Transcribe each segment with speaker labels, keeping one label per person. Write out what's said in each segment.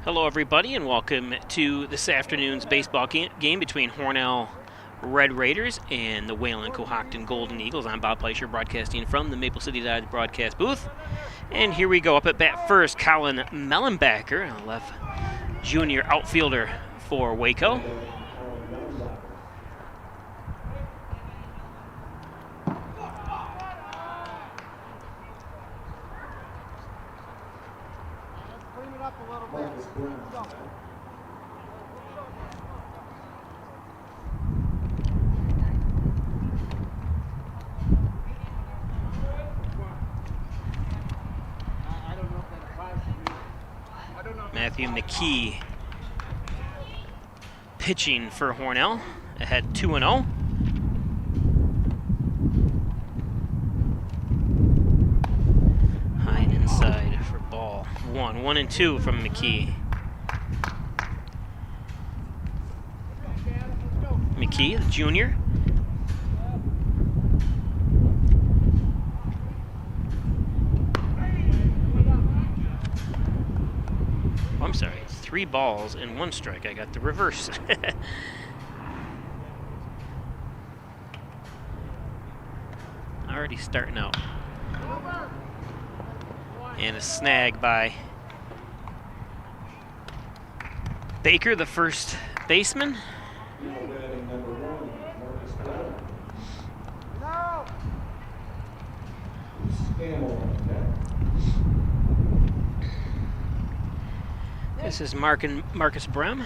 Speaker 1: Hello, everybody, and welcome to this afternoon's baseball game between Hornell Red Raiders and the Wayland Cohocton Golden Eagles. I'm Bob Fleischer, broadcasting from the Maple City Live broadcast booth. And here we go. Up at bat first, Colin Mellenbacher, a left junior outfielder for Waco. Matthew McKee pitching for Hornell, ahead 2-0. High and inside for ball 1. 1-2 from McKee. McKee, the junior. Oh, I'm sorry, it's 3 balls and 1 strike. I got the reverse. Already starting out. And a snag by Baker, the first baseman. This is Marcus Brem.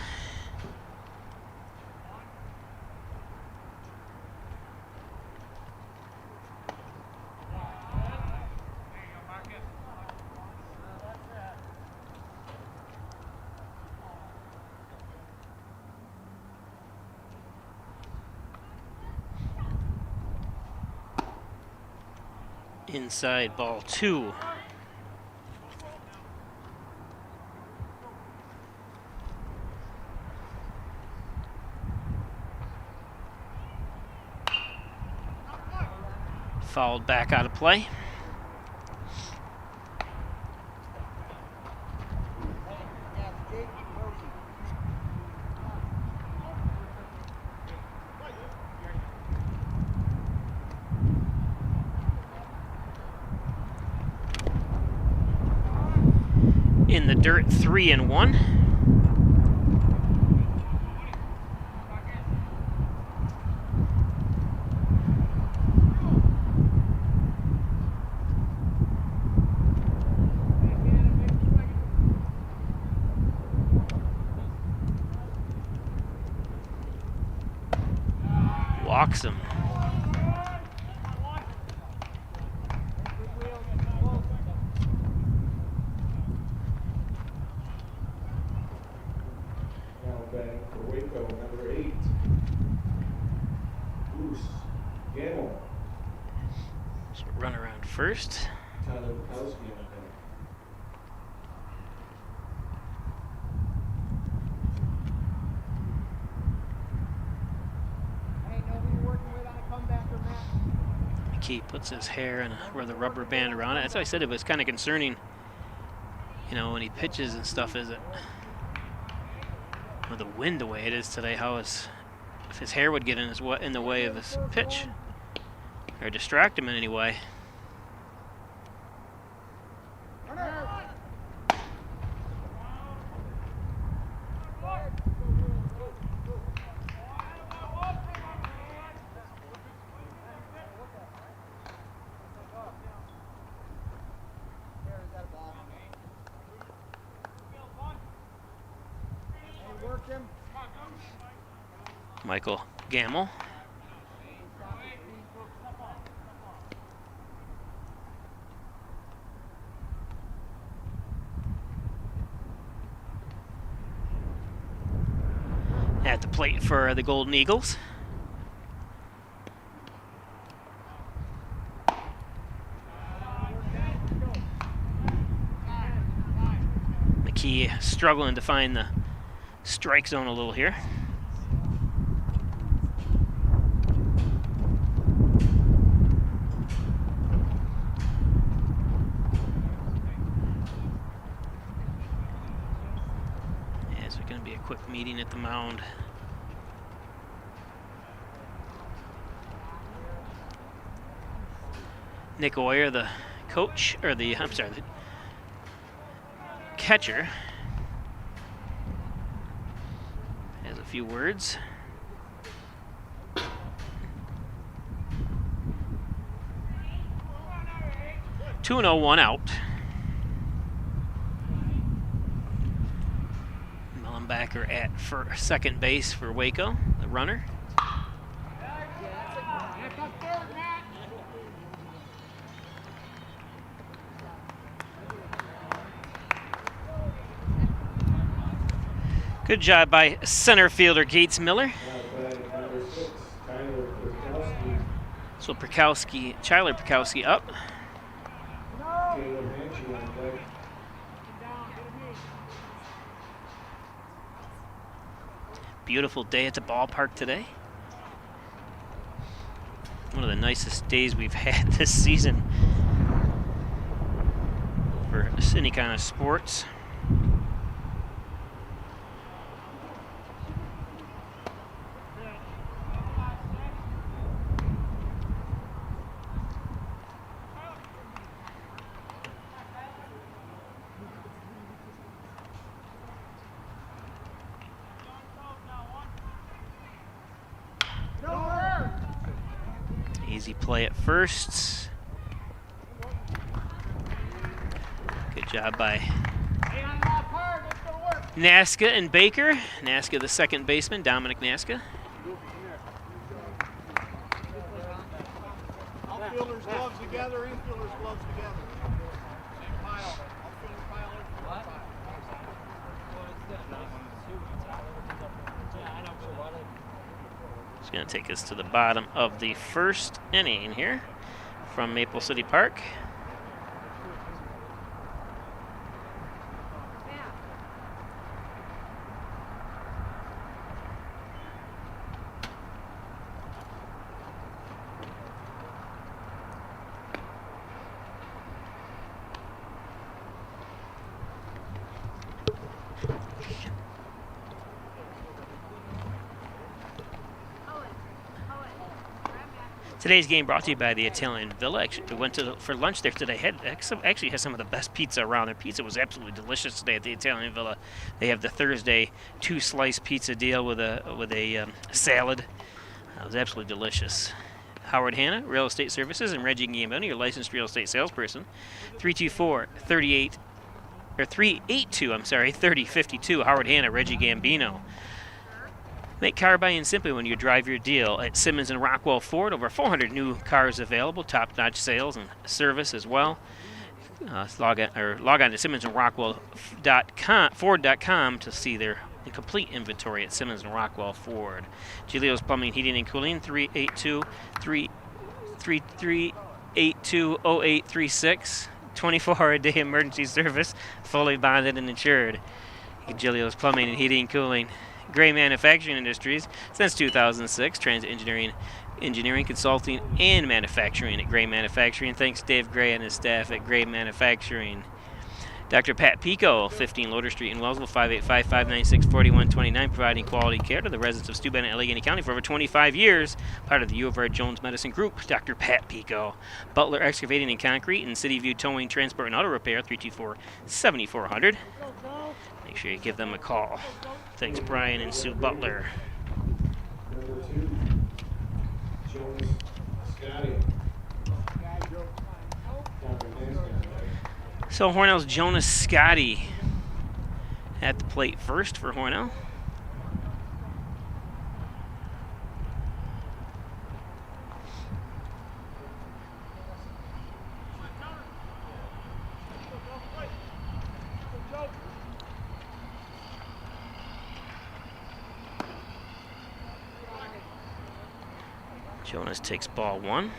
Speaker 1: Inside ball 2. Fouled back out of play. In the dirt, 3-1. Walks him. So run around first. McKee puts his hair in with a rubber band around it. That's why I said it was kind of concerning, you know, when he pitches and stuff. Is it with the wind the way it is today? How is if his hair would get in the way of his pitch or distract him in any way? Michael Gamble. At the plate for the Golden Eagles. McKee struggling to find the strike zone a little here. Quick meeting at the mound. Nick Oyer, the coach, or the catcher, has a few words. Two and 1 out. Backer at for second base for Waco, the runner. Good job by center fielder Gates Miller. So Tyler Perkowski up. Beautiful day at the ballpark today. One of the nicest days we've had this season for any kind of sports. Easy play at first. Good job by Naska and Baker. Naska, the second baseman, Dominic Naska.
Speaker 2: Outfielders gloves together, infielders gloves together. Same pile. Outfielders pile, infielders pile.
Speaker 1: It's going to take us to the bottom of the first inning here from Maple City Park. Today's game brought to you by the Italian Villa. Actually, we went for lunch there today. Actually has some of the best pizza around. Their pizza was absolutely delicious today at the Italian Villa. They have the Thursday 2-slice pizza deal with a salad. It was absolutely delicious. Howard Hanna, Real Estate Services, and Reggie Gambino, your licensed real estate salesperson. 382-3052. Howard Hanna, Reggie Gambino. Make car buying simply when you drive your deal at Simmons and Rockwell Ford. Over 400 new cars available, top-notch sales and service as well. Log on to simmonsandrockwell.com to see their complete inventory at Simmons and Rockwell Ford. Giglio's Plumbing, Heating, and Cooling, 382-333-820836. 24-hour-a-day emergency service, fully bonded and insured. Giglio's Plumbing and Heating and Cooling. Gray Manufacturing Industries since 2006. Transit engineering, consulting, and manufacturing at Gray Manufacturing. Thanks Dave Gray and his staff at Gray Manufacturing. Dr. Pat Pico, 15 Loader Street in Wellsville, 585-596-4129, providing quality care to the residents of Steuben and Allegheny County for over 25 years. Part of the U of R Jones Medicine Group. Dr. Pat Pico. Butler Excavating and Concrete and City View Towing, Transport, and Auto Repair, 324-7400. Make sure you give them a call. Thanks, Brian and Sue Butler.
Speaker 3: Number 2, Jonas Scotty.
Speaker 1: So Hornell's Jonas Scotty at the plate first for Hornell. Jonas takes ball 1.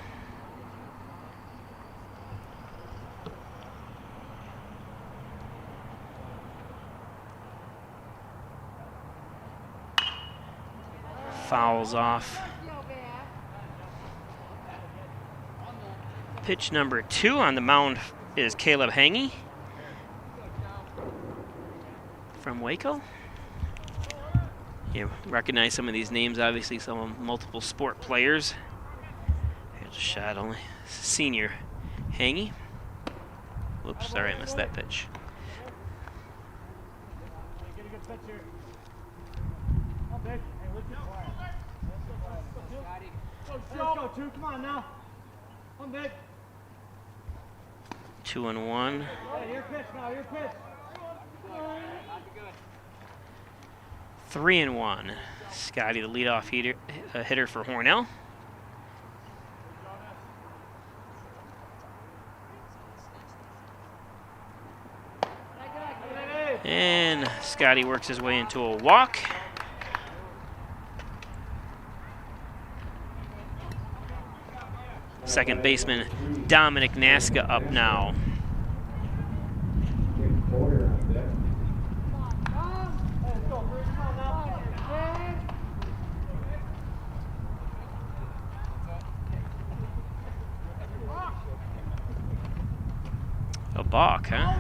Speaker 1: Fouls off. Pitch number 2 on the mound is Caleb Hangy from Waco. You recognize some of these names, obviously, some of them multiple sport players. Here's a shot only. Senior Hangy. Whoops, sorry, I missed that pitch.
Speaker 2: Go, 2, come on now. Come big.
Speaker 1: 2-1.
Speaker 2: Hey, your pitch now, your pitch.
Speaker 1: 3-1. Scotty, the leadoff hitter for Hornell. And and Scotty works his way into a walk. Second baseman Dominic Naska up now. A balk, huh?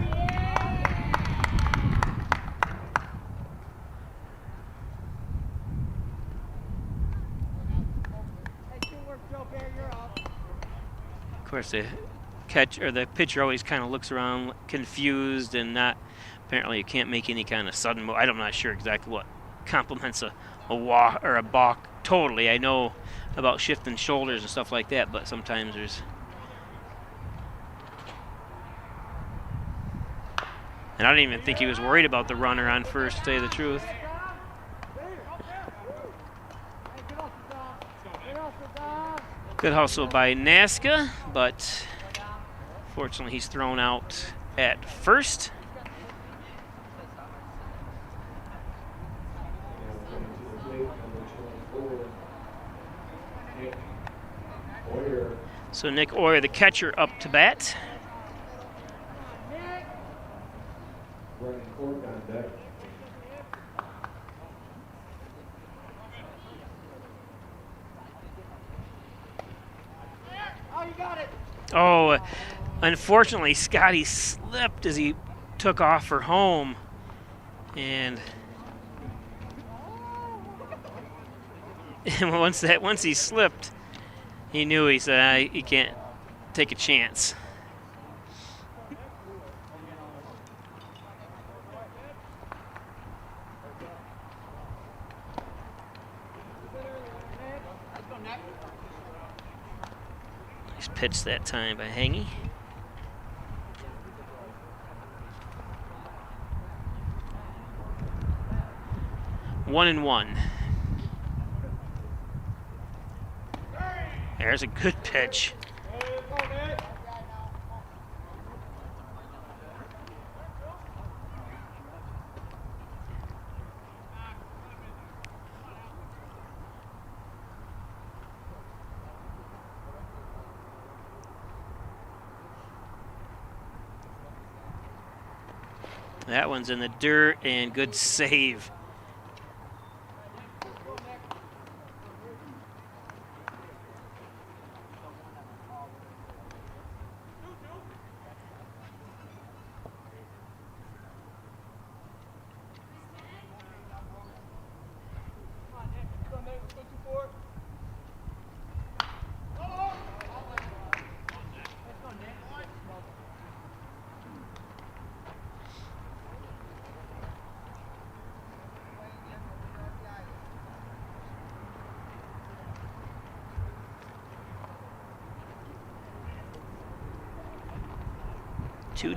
Speaker 1: Of course, the pitcher always kind of looks around confused and not. Apparently, you can't make any kind of sudden move. I'm not sure exactly what complements a walk or a balk totally. I know about shifting shoulders and stuff like that, but sometimes there's. And I didn't even think he was worried about the runner on first, to tell you the truth. Good hustle by Naska, but fortunately he's thrown out at first. So Nick Oyer, the catcher, up to bat. Oh, unfortunately, Scotty slipped as he took off for home, and once he slipped, he knew. He said, "He can't take a chance." Nice pitch that time by Hangy. One and one. There's a good pitch. That one's in the dirt, and good save.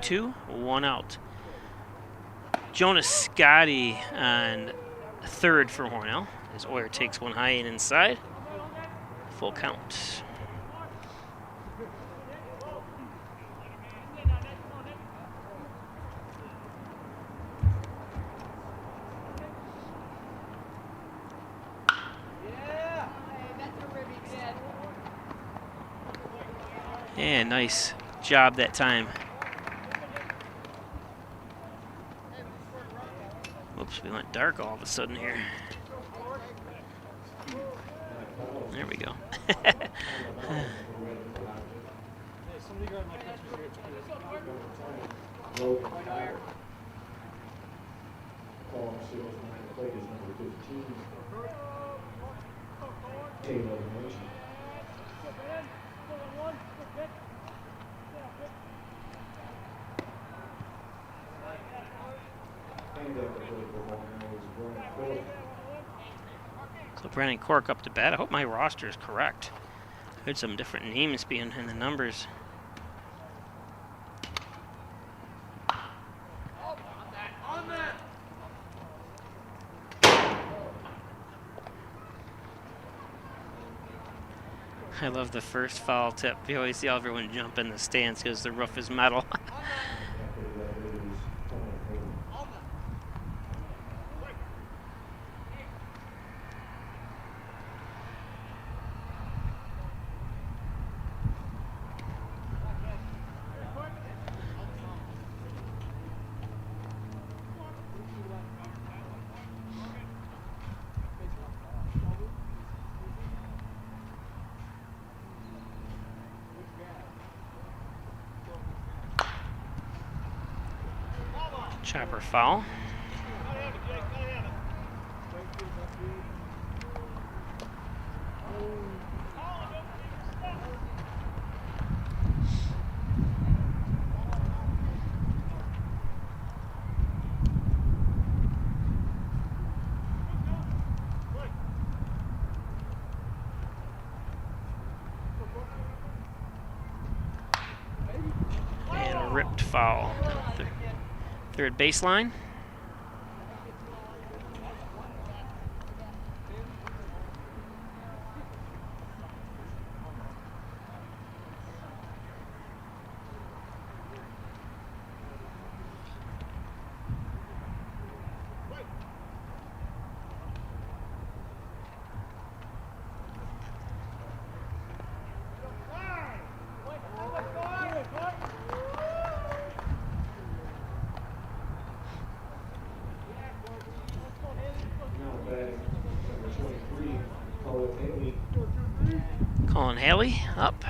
Speaker 1: Two, one out. Jonas Scotty on third for Hornell as Oyer takes one high and inside. Full count. And nice job that time. Oops, we went dark all of a sudden here. There we go. Brandon Cork up to bat. I hope my roster is correct. I heard some different names being in the numbers. I love the first foul tip. You always see everyone jump in the stands because the roof is metal. Chopper foul. And ripped foul. Third baseline. Colin Haley up.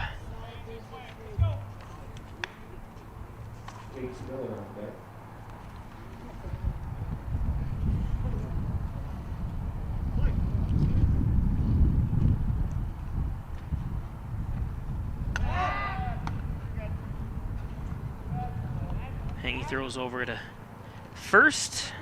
Speaker 1: Hangy throws over to first.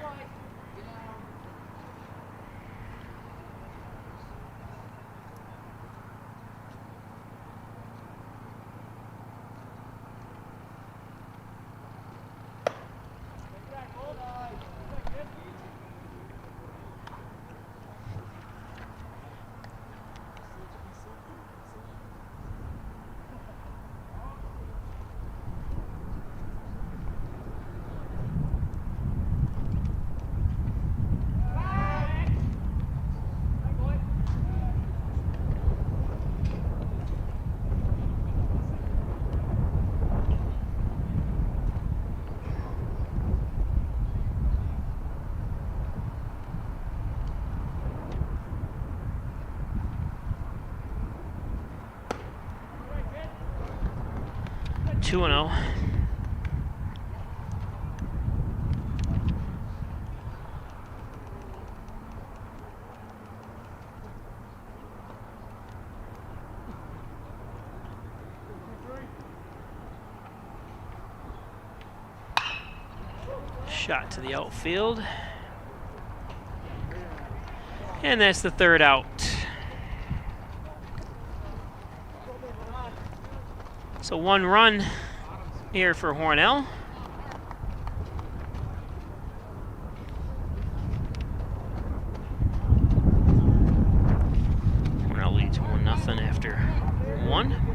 Speaker 1: Two and 0. Shot to the outfield. And that's the third out. So 1 run here for Hornell. Hornell leads 1-0 after 1.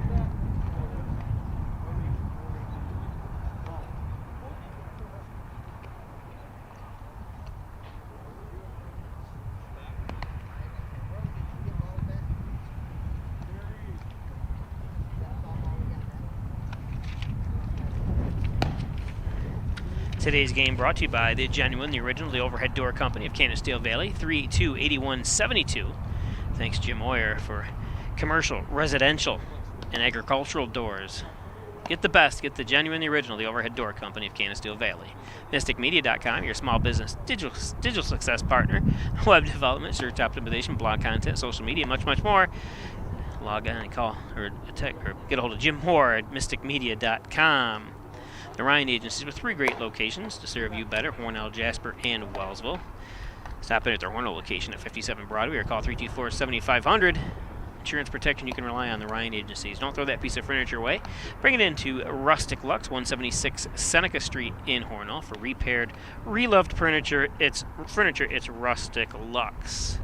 Speaker 1: Today's game brought to you by the genuine, the original, the overhead door company of Canisteel Valley, 382-8172. Thanks, Jim Hoyer, for commercial, residential, and agricultural doors. Get the best, get the genuine, the original, the overhead door company of Canisteel Valley. MysticMedia.com, your small business digital success partner. Web development, search optimization, blog content, social media, much, much more. Log on and call or get a hold of Jim Hoare at MysticMedia.com. The Ryan Agencies with 3 great locations to serve you better: Hornell, Jasper, and Wellsville. Stop in at their Hornell location at 57 Broadway or call 324-7500. Insurance protection you can rely on. The Ryan Agencies. Don't throw that piece of furniture away. Bring it into Rustic Lux, 176 Seneca Street in Hornell for repaired, reloved furniture. It's Rustic Lux.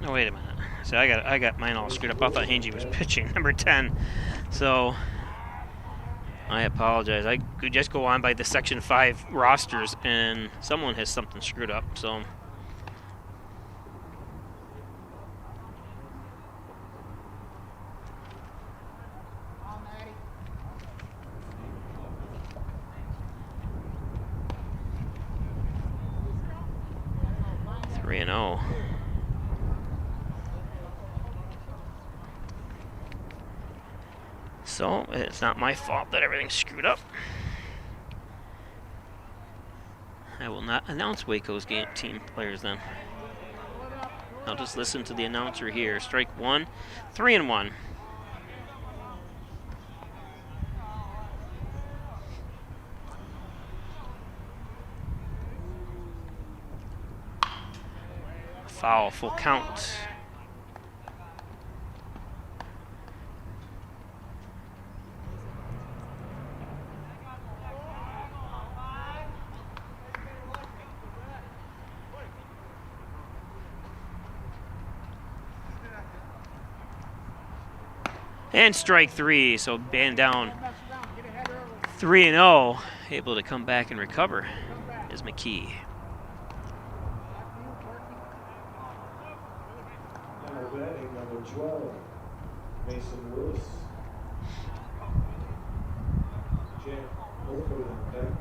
Speaker 1: Oh, wait a minute. So I got mine all screwed up. I thought Hangy was pitching, number 10. So I apologize. I could just go on by the Section 5 rosters, and someone has something screwed up. So So it's not my fault that everything's screwed up. I will not announce Waco's team players then. I'll just listen to the announcer here. Strike one, 3-1. Foul, full count. And strike three, so band down 3-0, able to come back and recover is McKee.
Speaker 3: Now batting number 12, Mason Willis. Jack Mulford on deck.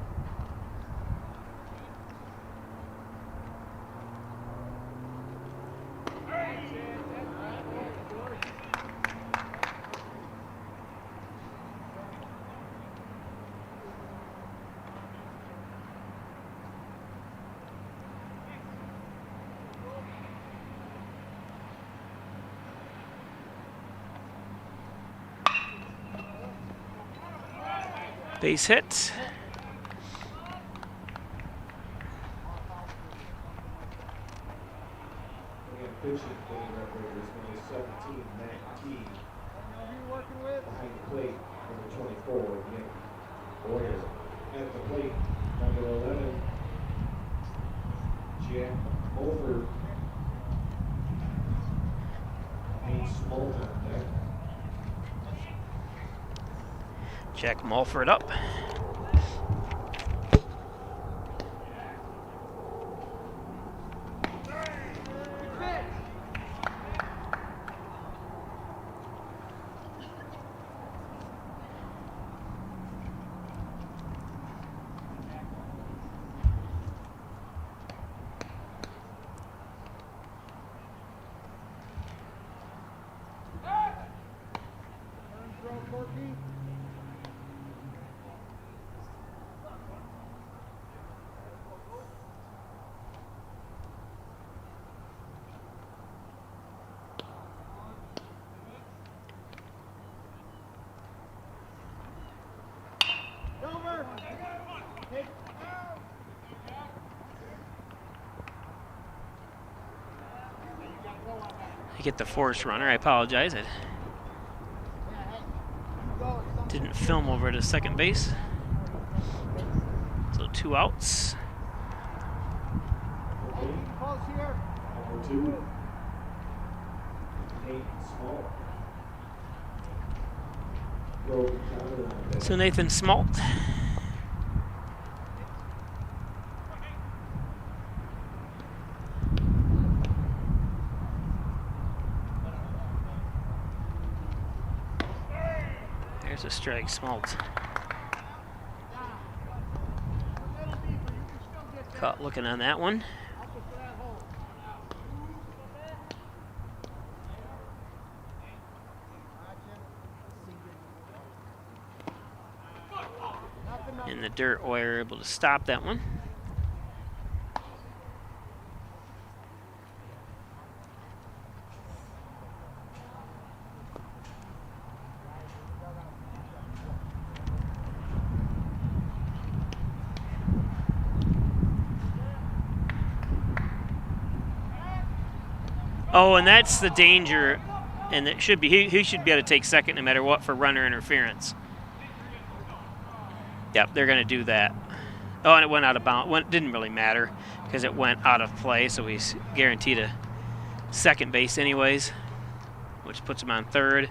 Speaker 1: Base hit.
Speaker 3: Again, pitching for the Red Raiders, number 17, Matt Key. Behind the plate, number 24, Nick Boyer. At the plate, number 11, Jack Mulford. Nate Smolt on deck.
Speaker 1: Jack Mulford up. I get the force runner. I apologize. I didn't film over to second base. So 2 outs.
Speaker 3: Number 2, Nate Smolt. Broken counter on deck.
Speaker 1: So Nathan Smolt. There's a strike, Smolt. Caught looking on that one. In the dirt, Oyer able to stop that one. Oh, and that's the danger, and it should be he should be able to take second no matter what for runner interference. Yep, they're going to do that. Oh, and it went out of bounds. It didn't really matter because it went out of play, so he's guaranteed a second base anyways, which puts him on third.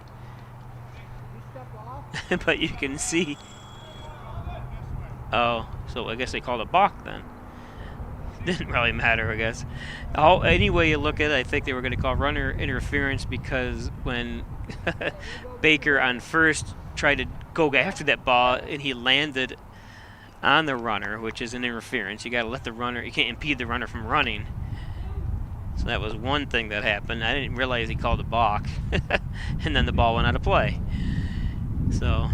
Speaker 1: But you can see. Oh, so I guess they called a balk then. Didn't really matter, I guess. Any way you look at it, I think they were going to call runner interference because when Baker on first tried to go after that ball and he landed on the runner, which is an interference. You got to let the runner, you can't impede the runner from running. So that was one thing that happened. I didn't realize he called a balk. And then the ball went out of play. So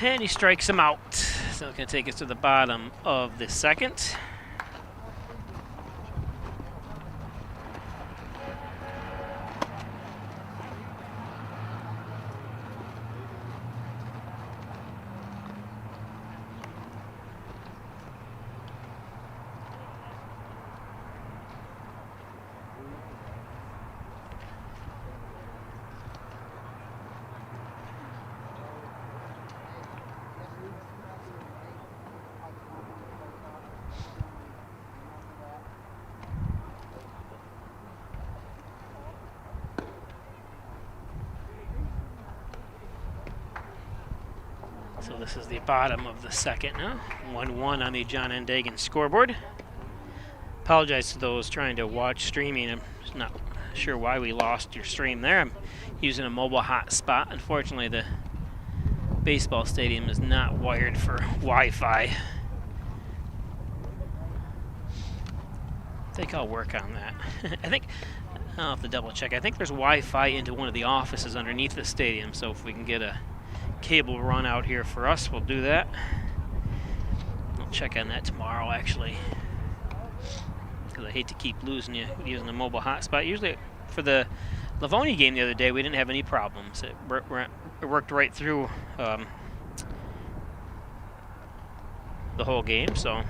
Speaker 1: and he strikes him out. So it's going to take us to the bottom of the second. So this is the bottom of the second now. 1-1 on the John N. Dagan scoreboard. Apologize to those trying to watch streaming. I'm just not sure why we lost your stream there. I'm using a mobile hotspot. Unfortunately, the baseball stadium is not wired for Wi-Fi. I think I'll work on that. I'll have to double check. I think there's Wi-Fi into one of the offices underneath the stadium, so if we can get a cable run out here for us, we'll do that. I'll check on that tomorrow, actually, because I hate to keep losing you using the mobile hotspot. Usually for the Livonia game the other day, we didn't have any problems. It worked right through the whole game, so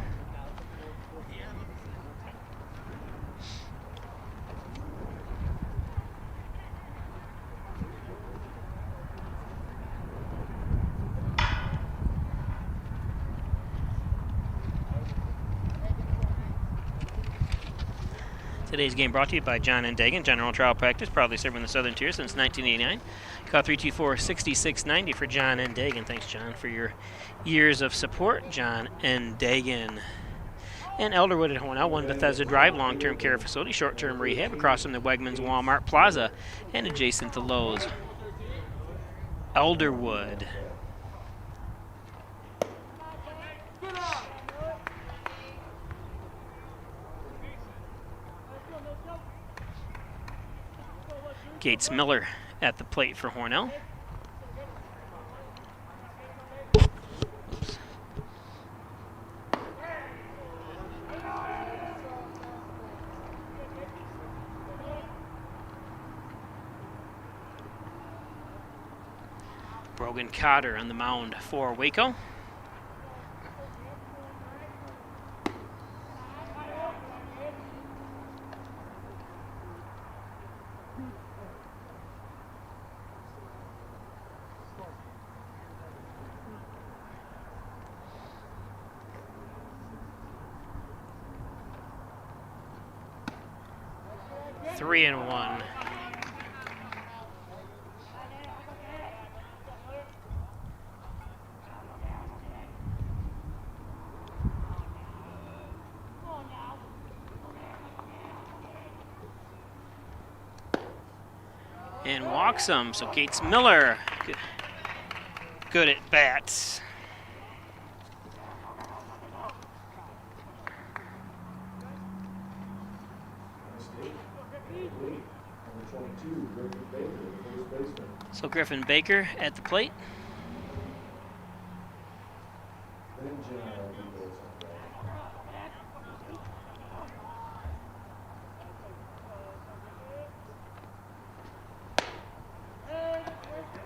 Speaker 1: today's game brought to you by John N. Dagan, General Trial Practice, proudly serving the Southern Tier since 1989. Call 324-6690 for John N. Dagan. Thanks, John, for your years of support. John N. Dagan. And Elderwood at Hornell, One Bethesda Drive, long-term care facility, short-term rehab, across from the Wegmans Walmart Plaza and adjacent to Lowe's. Elderwood. Gates Miller at the plate for Hornell. Oops. Brogan Cotter on the mound for Waco. Three and one. And walks him, so Gates Miller, good at bats. So Griffin Baker at the plate.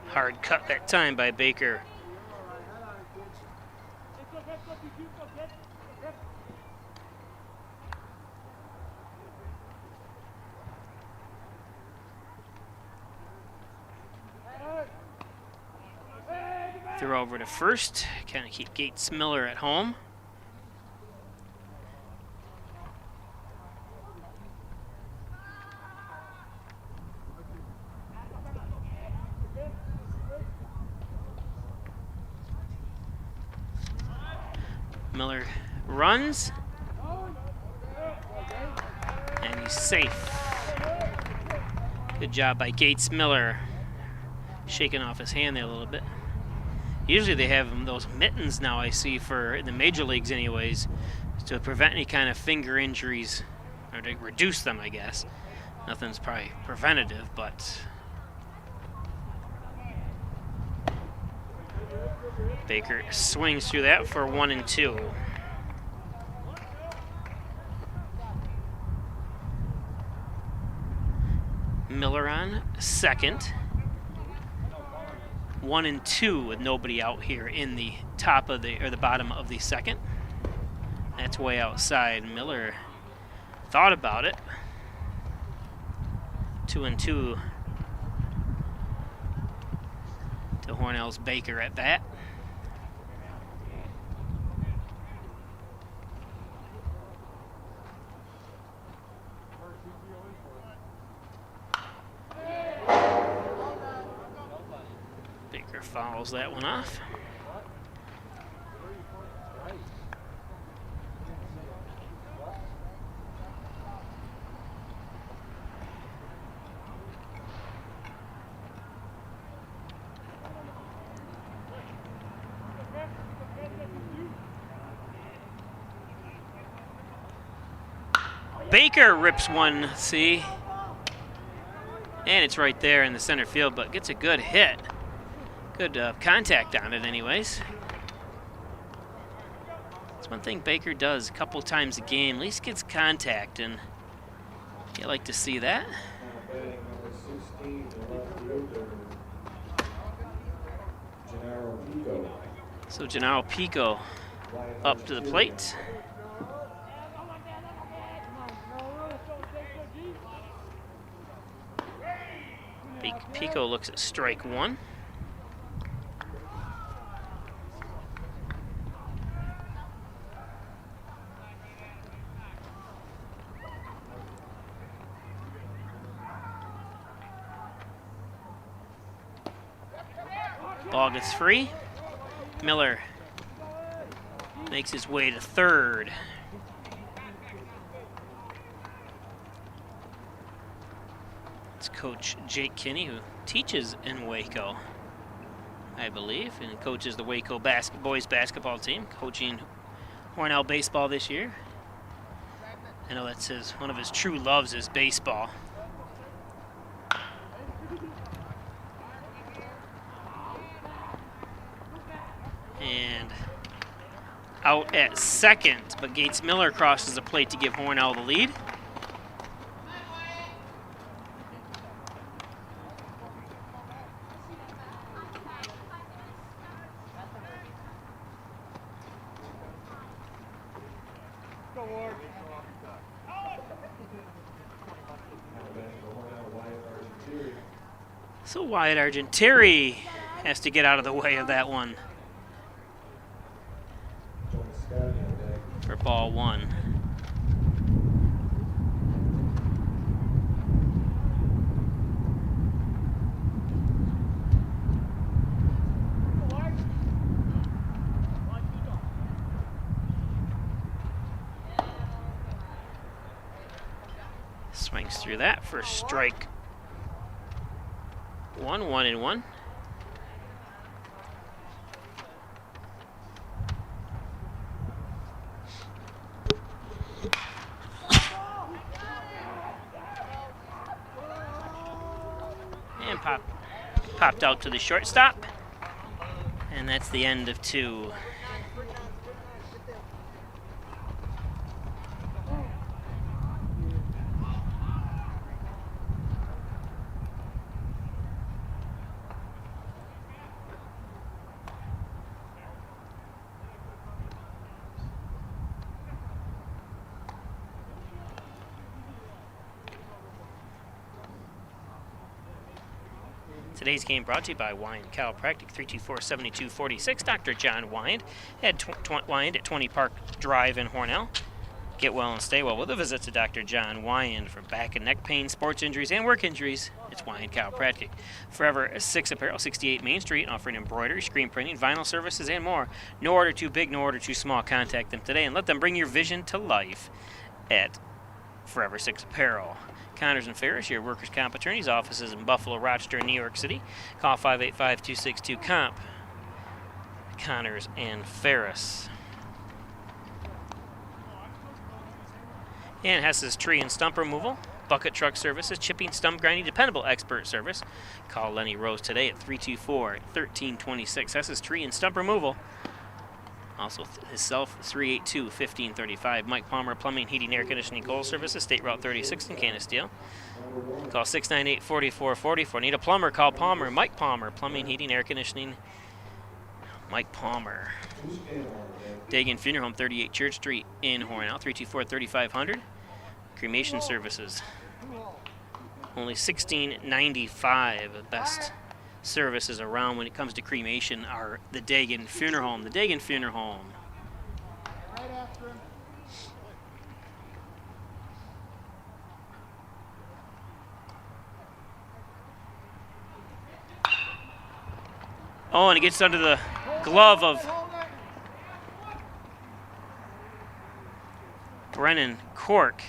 Speaker 1: Hard cut that time by Baker. Throw over to first, kind of keep Gates Miller at home. Miller runs, and he's safe. Good job by Gates Miller, shaking off his hand there a little bit. Usually they have those mittens now, I see, for in the major leagues anyways, to prevent any kind of finger injuries, or to reduce them, I guess. Nothing's probably preventative, but Baker swings through that for 1-2. Miller on second. 1-2 with nobody out here in the top of the bottom of the second. That's way outside. Miller thought about it. 2-2 to Hornell's Baker at bat. Baker fouls that one off. Baker rips one, see? And it's right there in the center field, but gets a good hit. Good contact on it anyways. That's one thing Baker does a couple times a game, at least gets contact, and you like to see that. So Gennaro Pico up to the plate. Pico looks at strike one. Ball gets free. Miller makes his way to third. It's Coach Jake Kinney, who teaches in Waco, I believe, and coaches the Waco boys basketball team, coaching Hornell baseball this year. I know that's one of his true loves is baseball. And out at second, but Gates Miller crosses the plate to give Hornell the lead. So Wyatt Argentieri has to get out of the way of that one for ball one. Swings through that for strike one, 1-1. And popped out to the shortstop. And that's the end of two. Today's game brought to you by Wyand Chiropractic, 324-7246. Dr. John Wyand at Wyand at 20 Park Drive in Hornell. Get well and stay well with a visit to Dr. John Wyand for back and neck pain, sports injuries, and work injuries. It's Wyand Chiropractic. Forever 6 Apparel, 68 Main Street, offering embroidery, screen printing, vinyl services, and more. No order too big, no order too small. Contact them today and let them bring your vision to life at Forever 6 Apparel. Connors and Ferris, your workers' comp attorneys, offices in Buffalo, Rochester, and New York City. Call 585-262-COMP. Connors, and Ferris. And Hess's tree and stump removal, bucket truck services, chipping, stump grinding, dependable expert service. Call Lenny Rose today at 324-1326. Hess's tree and stump removal. Also his cell 382-1535. Mike Palmer, plumbing, heating, air conditioning, coal services, State Route 36 in Canisteel. Call 698-4444. Need a plumber? Call Palmer. Mike Palmer, plumbing, heating, air conditioning. Mike Palmer. Dagan Funeral Home, 38 Church Street in Hornell, 324-3500. Cremation services. Only $16.95. Best services around when it comes to cremation are the Dagan Funeral Home. The Dagan Funeral Home.
Speaker 2: Right after him.
Speaker 1: Oh, and it gets under the glove of Brennan Cork.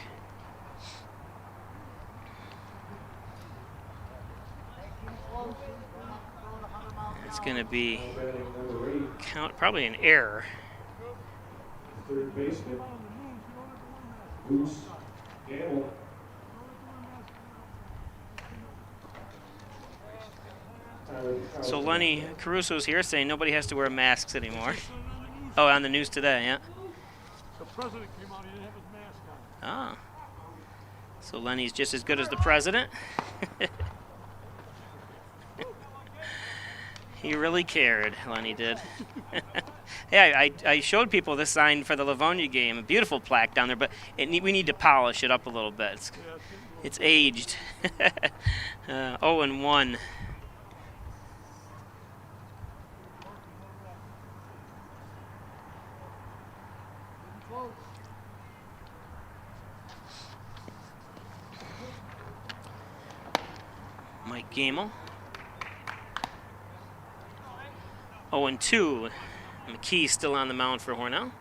Speaker 1: It's going to be probably an error.
Speaker 3: Third baseman, Goose Gamble.
Speaker 1: So Lenny Caruso's here saying nobody has to wear masks anymore. Oh, on the news today, yeah.
Speaker 2: The president came out, he didn't have his mask on.
Speaker 1: Ah. So Lenny's just as good as the president. He really cared, Lenny did. Yeah, I showed people this sign for the Livonia game, a beautiful plaque down there, but we need to polish it up a little bit. It's aged. 0-1. Mike Gamel. 0-2. McKee still on the mound for Hornell.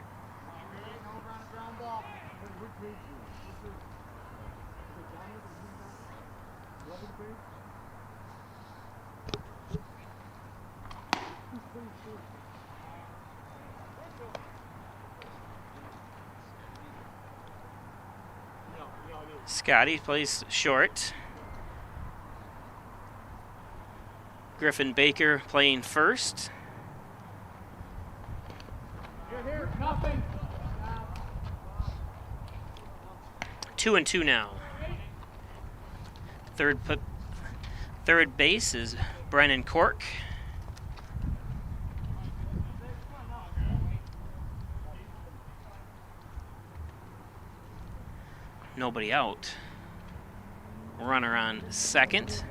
Speaker 1: Scotty plays short. Griffin Baker playing first.
Speaker 2: Here, nothing.
Speaker 1: 2-2 now. Third base is Brennan Cork. Nobody out. Runner on second.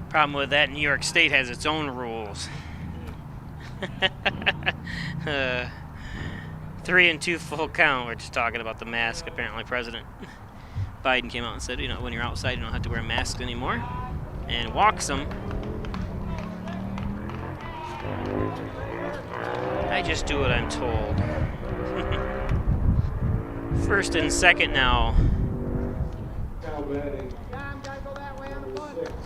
Speaker 1: Problem with that, New York State has its own rules. 3-2 full count. We're just talking about the mask. Apparently, President Biden came out and said, you know, when you're outside, you don't have to wear masks anymore, and walks them. I just do what I'm told. First and second now.
Speaker 3: Now batting.
Speaker 2: John, gotta go that way on the bunt.
Speaker 3: Number 6.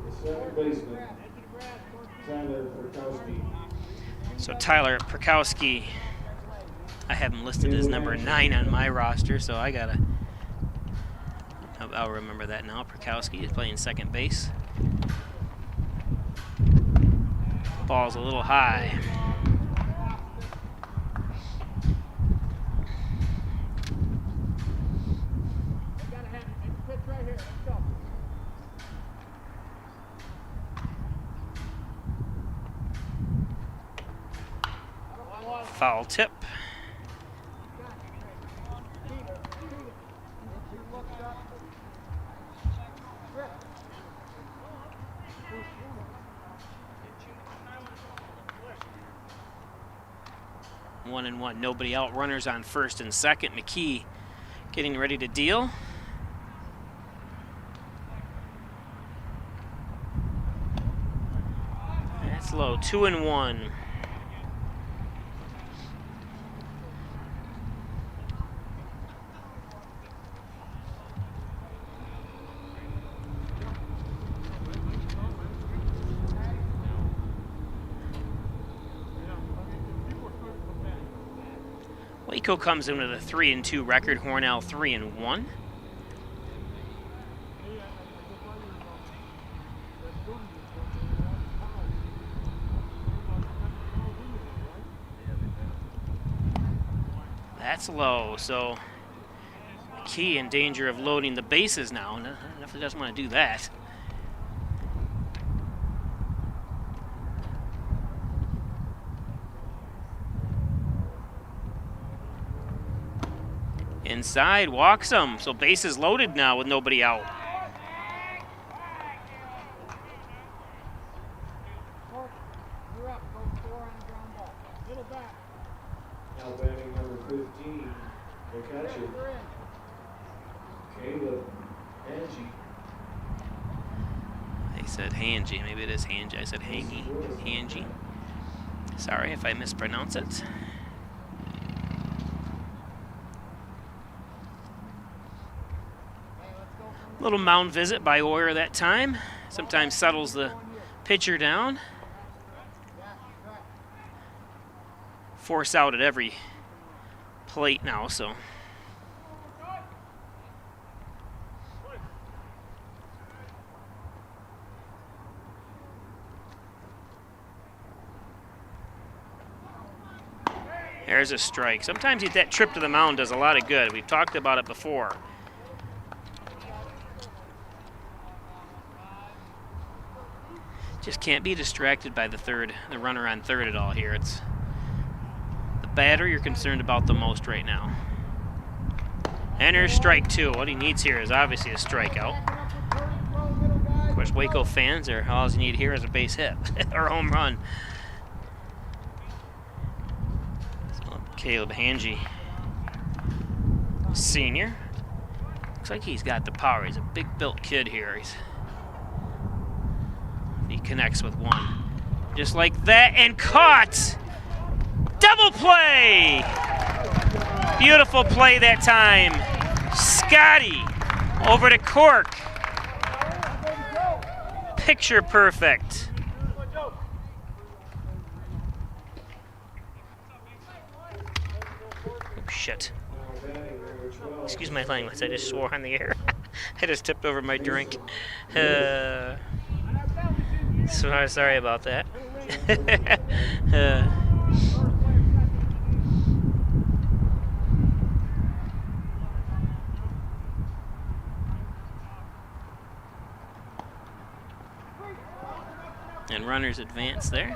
Speaker 3: The second baseman, Tyler Perkowski.
Speaker 1: So Tyler Perkowski, I have him listed as number 9 on my roster, so I'll remember that now. Perkowski is playing second base. Ball's a little high. Foul tip. One and one, nobody out. Runners on first and second. McKee getting ready to deal. That's low. 2-1. Waco comes in with a 3-2 record. Hornell 3-1. That's low, so McKee in danger of loading the bases now. Definitely doesn't want to do that. Inside, walks him, so bases loaded now with nobody out.
Speaker 3: Now batting number 15, the catcher, Caleb Angie.
Speaker 1: They said Hangy, maybe it is Hangy. I said Hangy, Hangy. Sorry if I mispronounce it. Little mound visit by Oyer that time. Sometimes settles the pitcher down. Force out at every plate now, so. There's a strike. Sometimes that trip to the mound does a lot of good. We've talked about it before. Just can't be distracted by the runner on third at all here. It's the batter you're concerned about the most right now. And there's strike two. What he needs here is obviously a strikeout. Of course, Waco fans are all you need here is a base hit or a home run. So Caleb Hangy, senior. Looks like he's got the power. He's a big built kid here. He connects with one. Just like that, and caught! Double play! Beautiful play that time. Scotty over to Cork. Picture perfect. Oh, shit. Excuse my language, I just swore on the air. I just tipped over my drink. So sorry about that. And runners advance there.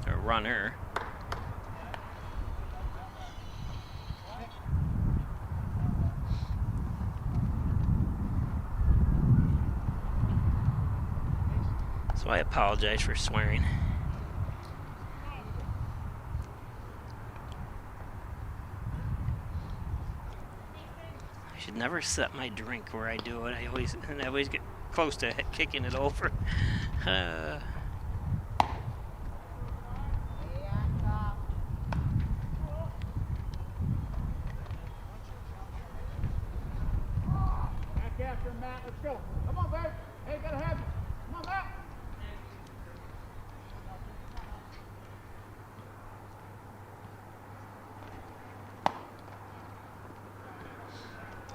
Speaker 1: Or runner. So I apologize for swearing. I should never set my drink where I do it. I always get close to kicking it over.
Speaker 2: Back after Matt, let's go. Come on, babe. Hey, gotta have you. Come on, Matt.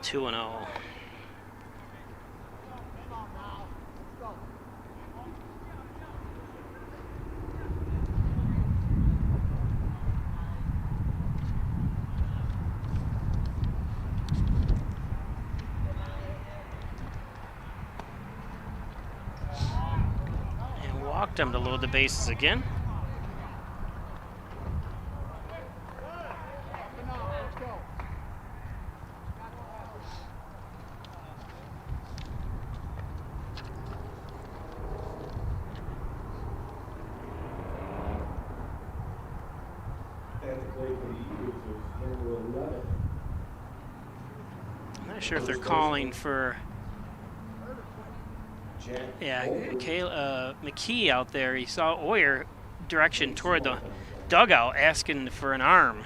Speaker 1: 2-0. And walked him to load the bases again. I'm not sure if they're calling for McKee out there. He saw Oyer direction toward the dugout asking for an arm.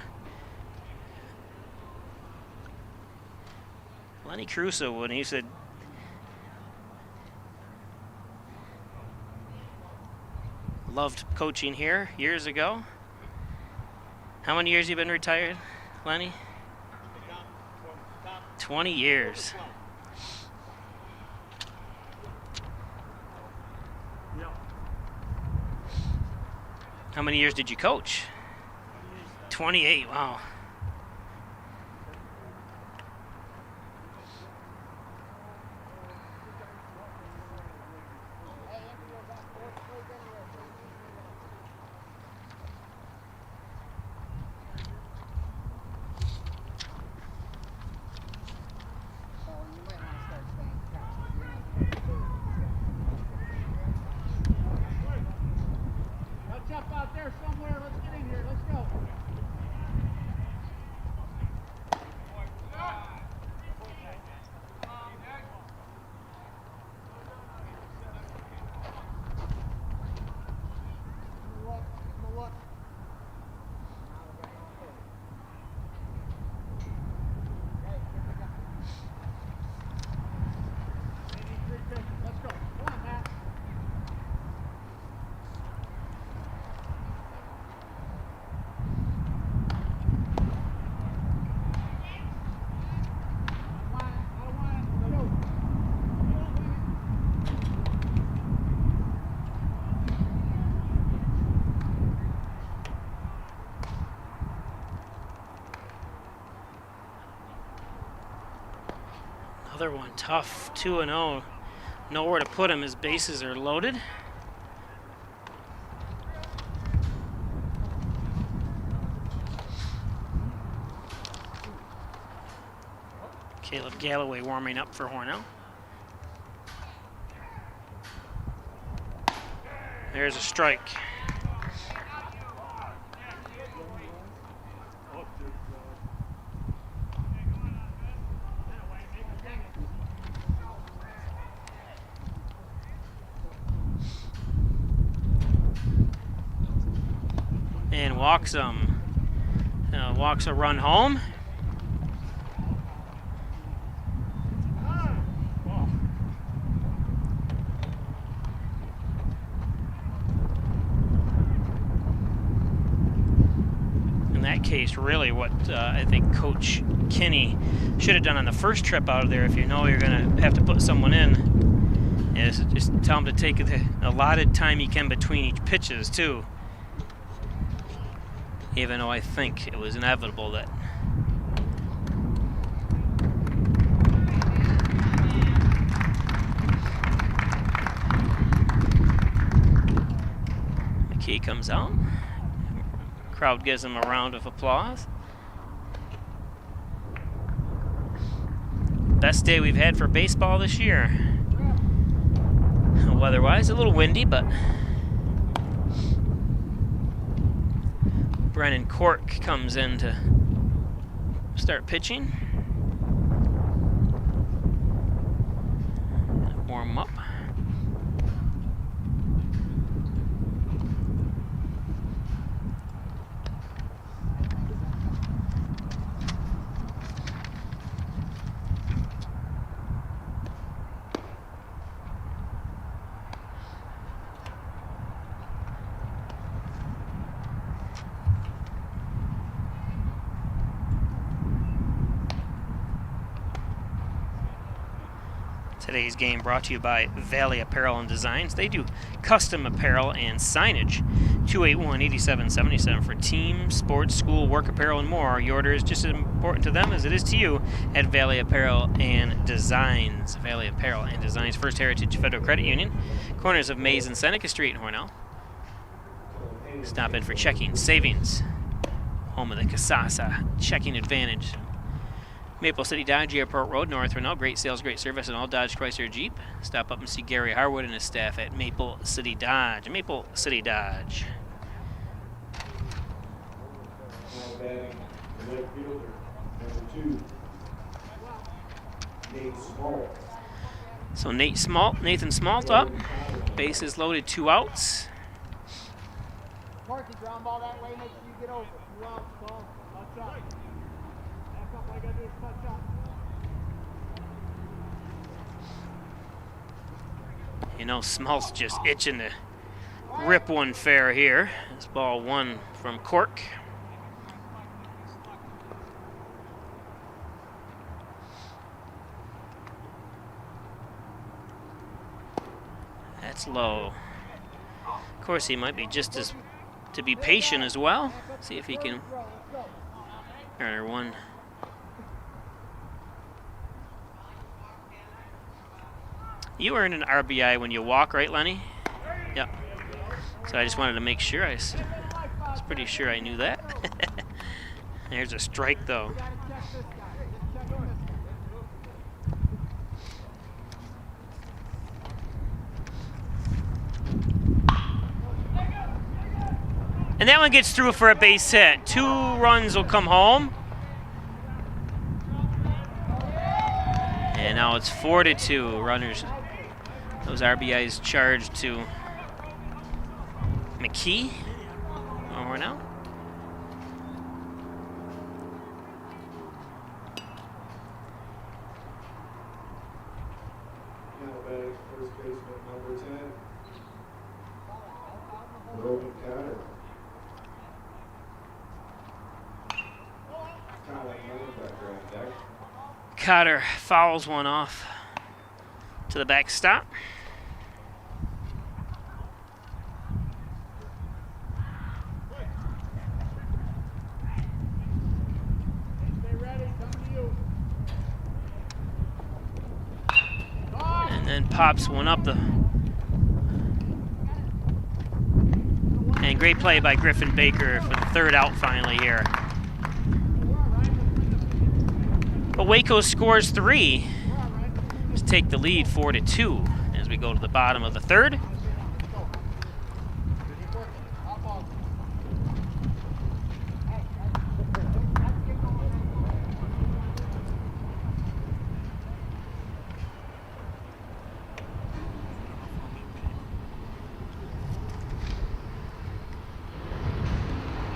Speaker 1: Lenny Crusoe, when he said loved coaching here years ago. How many years you been retired, Lenny? 20 years. How many years did you coach? 28, wow.
Speaker 2: Up out there somewhere. Let's get in here. Let's go. Let's go. Come on, Matt.
Speaker 1: Another one, tough, 2-0. Nowhere to put him. His bases are loaded. Caleb Galloway warming up for Hornell. There's a strike. And walks him. Walks a run home. In that case, really what I think Coach Kinney should have done on the first trip out of there, if you know you're going to have to put someone in, is just tell him to take the allotted time he can between each pitches, too. Even though I think it was inevitable that McKee comes out. Crowd gives him a round of applause. Best day we've had for baseball this year. Weather-wise, a little windy, but Brennan Cork comes in to start pitching. Warm up. Today's game brought to you by Valley Apparel and Designs. They do custom apparel and signage. 281-8777 for team, sports, school, work apparel, and more. Your order is just as important to them as it is to you at Valley Apparel and Designs. Valley Apparel and Designs, First Heritage Federal Credit Union, corners of Mays and Seneca Street in Hornell. Stop in for checking, savings, home of the Casasa Checking Advantage. Maple City Dodge, Airport Road, North Hornell. Great sales, great service, and all Dodge, Chrysler, Jeep. Stop up and see Gary Harwood and his staff at Maple City Dodge. Maple City Dodge.
Speaker 3: Now batting the left fielder, number 2, Nate Small.
Speaker 1: So Nathan Smalt up. Bases loaded, 2 outs.
Speaker 2: Parky, ground ball that way, make sure you get over. 2 outs, ball, touch up. Back up, all I gotta do is touch up.
Speaker 1: You know, Smalt's just itching to rip one fair here. This ball 1 from Cork. That's low. Of course, he might be just as to be patient as well. See if he can garner one. You earn an RBI when you walk, right, Lenny? Yep. So I just wanted to make sure. I was pretty sure I knew that. There's a strike, though. And that one gets through for a base hit. 2 runs will come home. And now it's 4-2. Runners, those RBIs charged to McKee or Hornell.
Speaker 3: Now batting first baseman number 10, Logan Cotter.
Speaker 1: Cotter fouls one off to the backstop. And then pops one up the. And great play by Griffin Baker for the 3rd out finally here. But Waco scores 3 to take the lead 4-2 as we go to the bottom of the 3rd.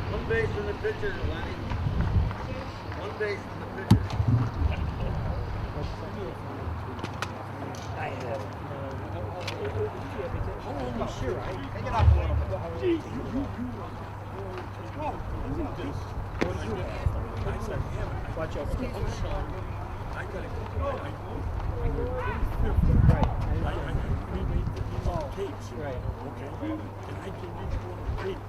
Speaker 2: One base from the pitcher, Lenny. One base from the pitcher. Sure, right? Take it off a little bit. Watch out. I got tapes. Right. Okay. And I can reach one tape.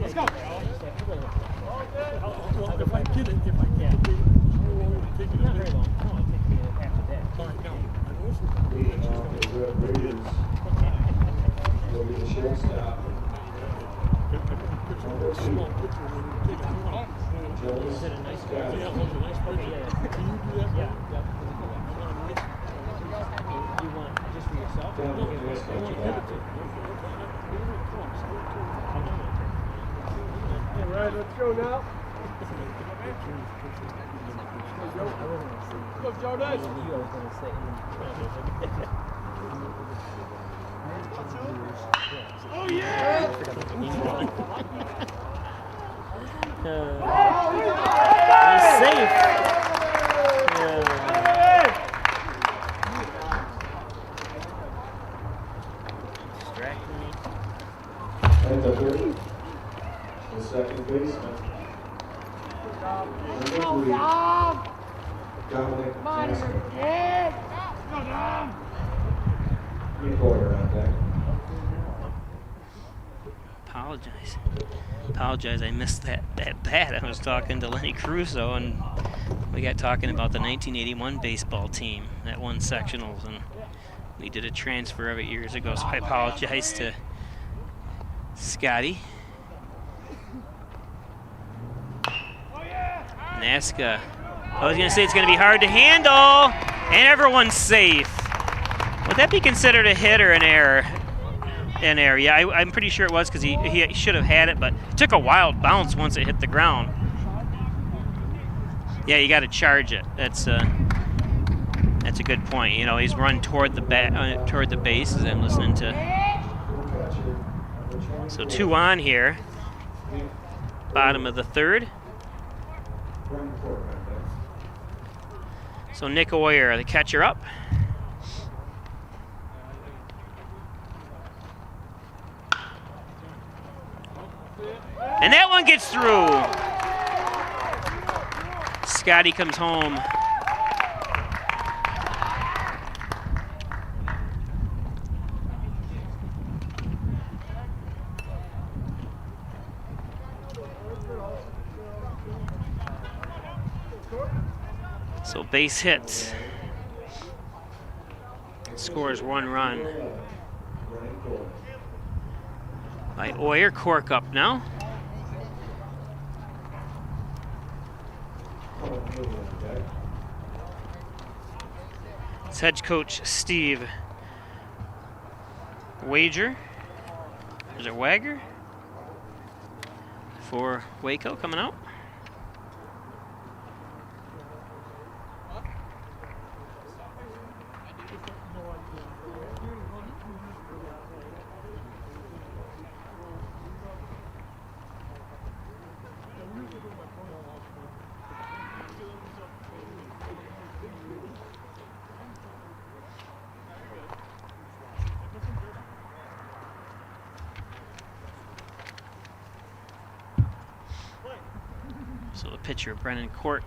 Speaker 2: Let's go. If I get it, how long will it take me to take it? No, it'll take me after that. All right, now.
Speaker 3: The Red Raiders will be the shortstop.
Speaker 2: Is it a nice guy? Yeah, it was a nice party. Can you do that? Yeah. You want just for yourself? All right, let's go now. Go, Joe, nice. Oh, yeah!
Speaker 1: He's safe. Distracting me.
Speaker 3: At the 30, the second baseman. Dominic Masker. Reporter on deck.
Speaker 1: Apologize, I missed that bat. I was talking to Lenny Caruso, and we got talking about the 1981 baseball team that won sectionals, and we did a transfer of it years ago, so I apologize to Scotty. Nasca. I was going to say it's going to be hard to handle, and everyone's safe. Would that be considered a hit or an error? An error, yeah, I'm pretty sure it was because he should have had it, but it took a wild bounce once it hit the ground. Yeah, you got to charge it. That's a good point. You know, he's run toward the base as I'm listening to. So 2 on here. Bottom of the 3rd. So Nick Oyer, the catcher, up. And that one gets through. Scotty comes home. So base hit. Scores 1 run. By Oyer. Cork up now. It's head coach Steve Wager. Is it Wagger? For Waco coming out. So the pitcher, Brennan Cork.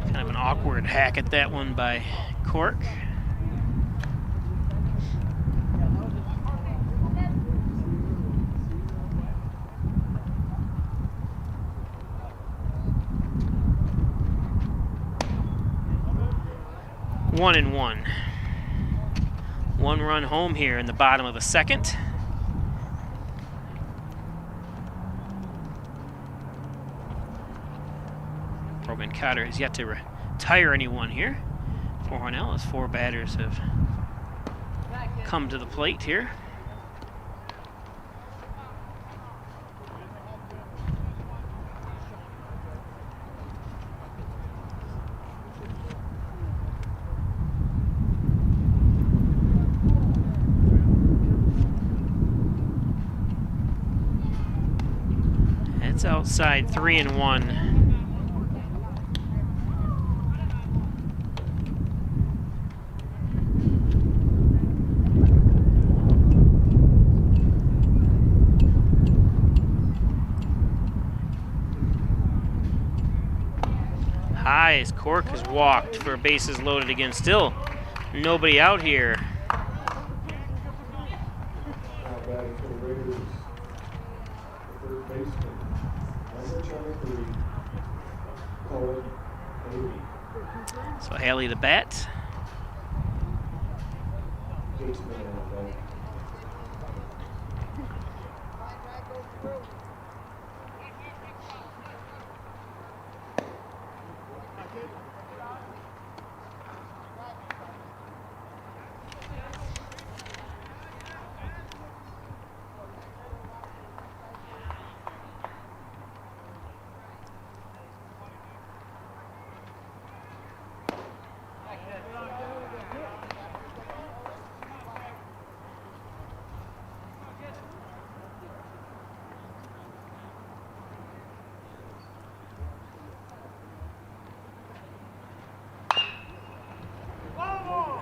Speaker 1: Kind of an awkward hack at that one by Cork. One and one. 1 run home here in the bottom of the second. Brogan Cotter has yet to retire anyone here for Hornell, as 4 batters have come to the plate here. It's outside 3-1. High as Cork has walked for bases loaded again. Still nobody out here. So Haley the bat.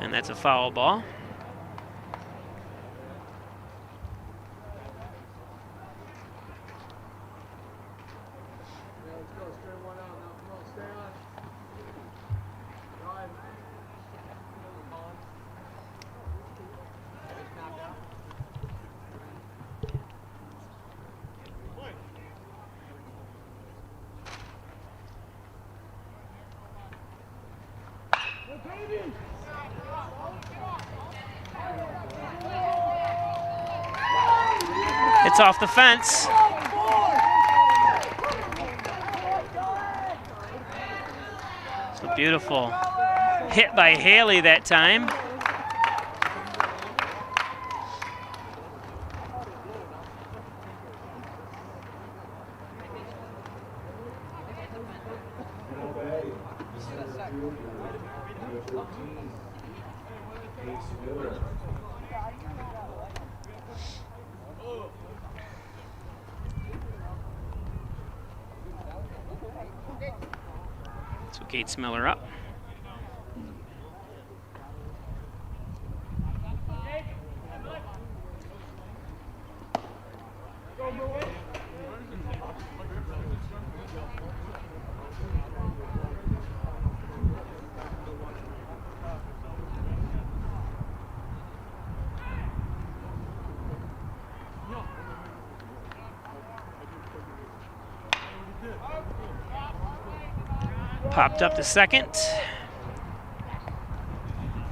Speaker 1: And that's a foul ball. It's off the fence. So beautiful hit by Haley that time. So Gates Miller up. Popped up to second.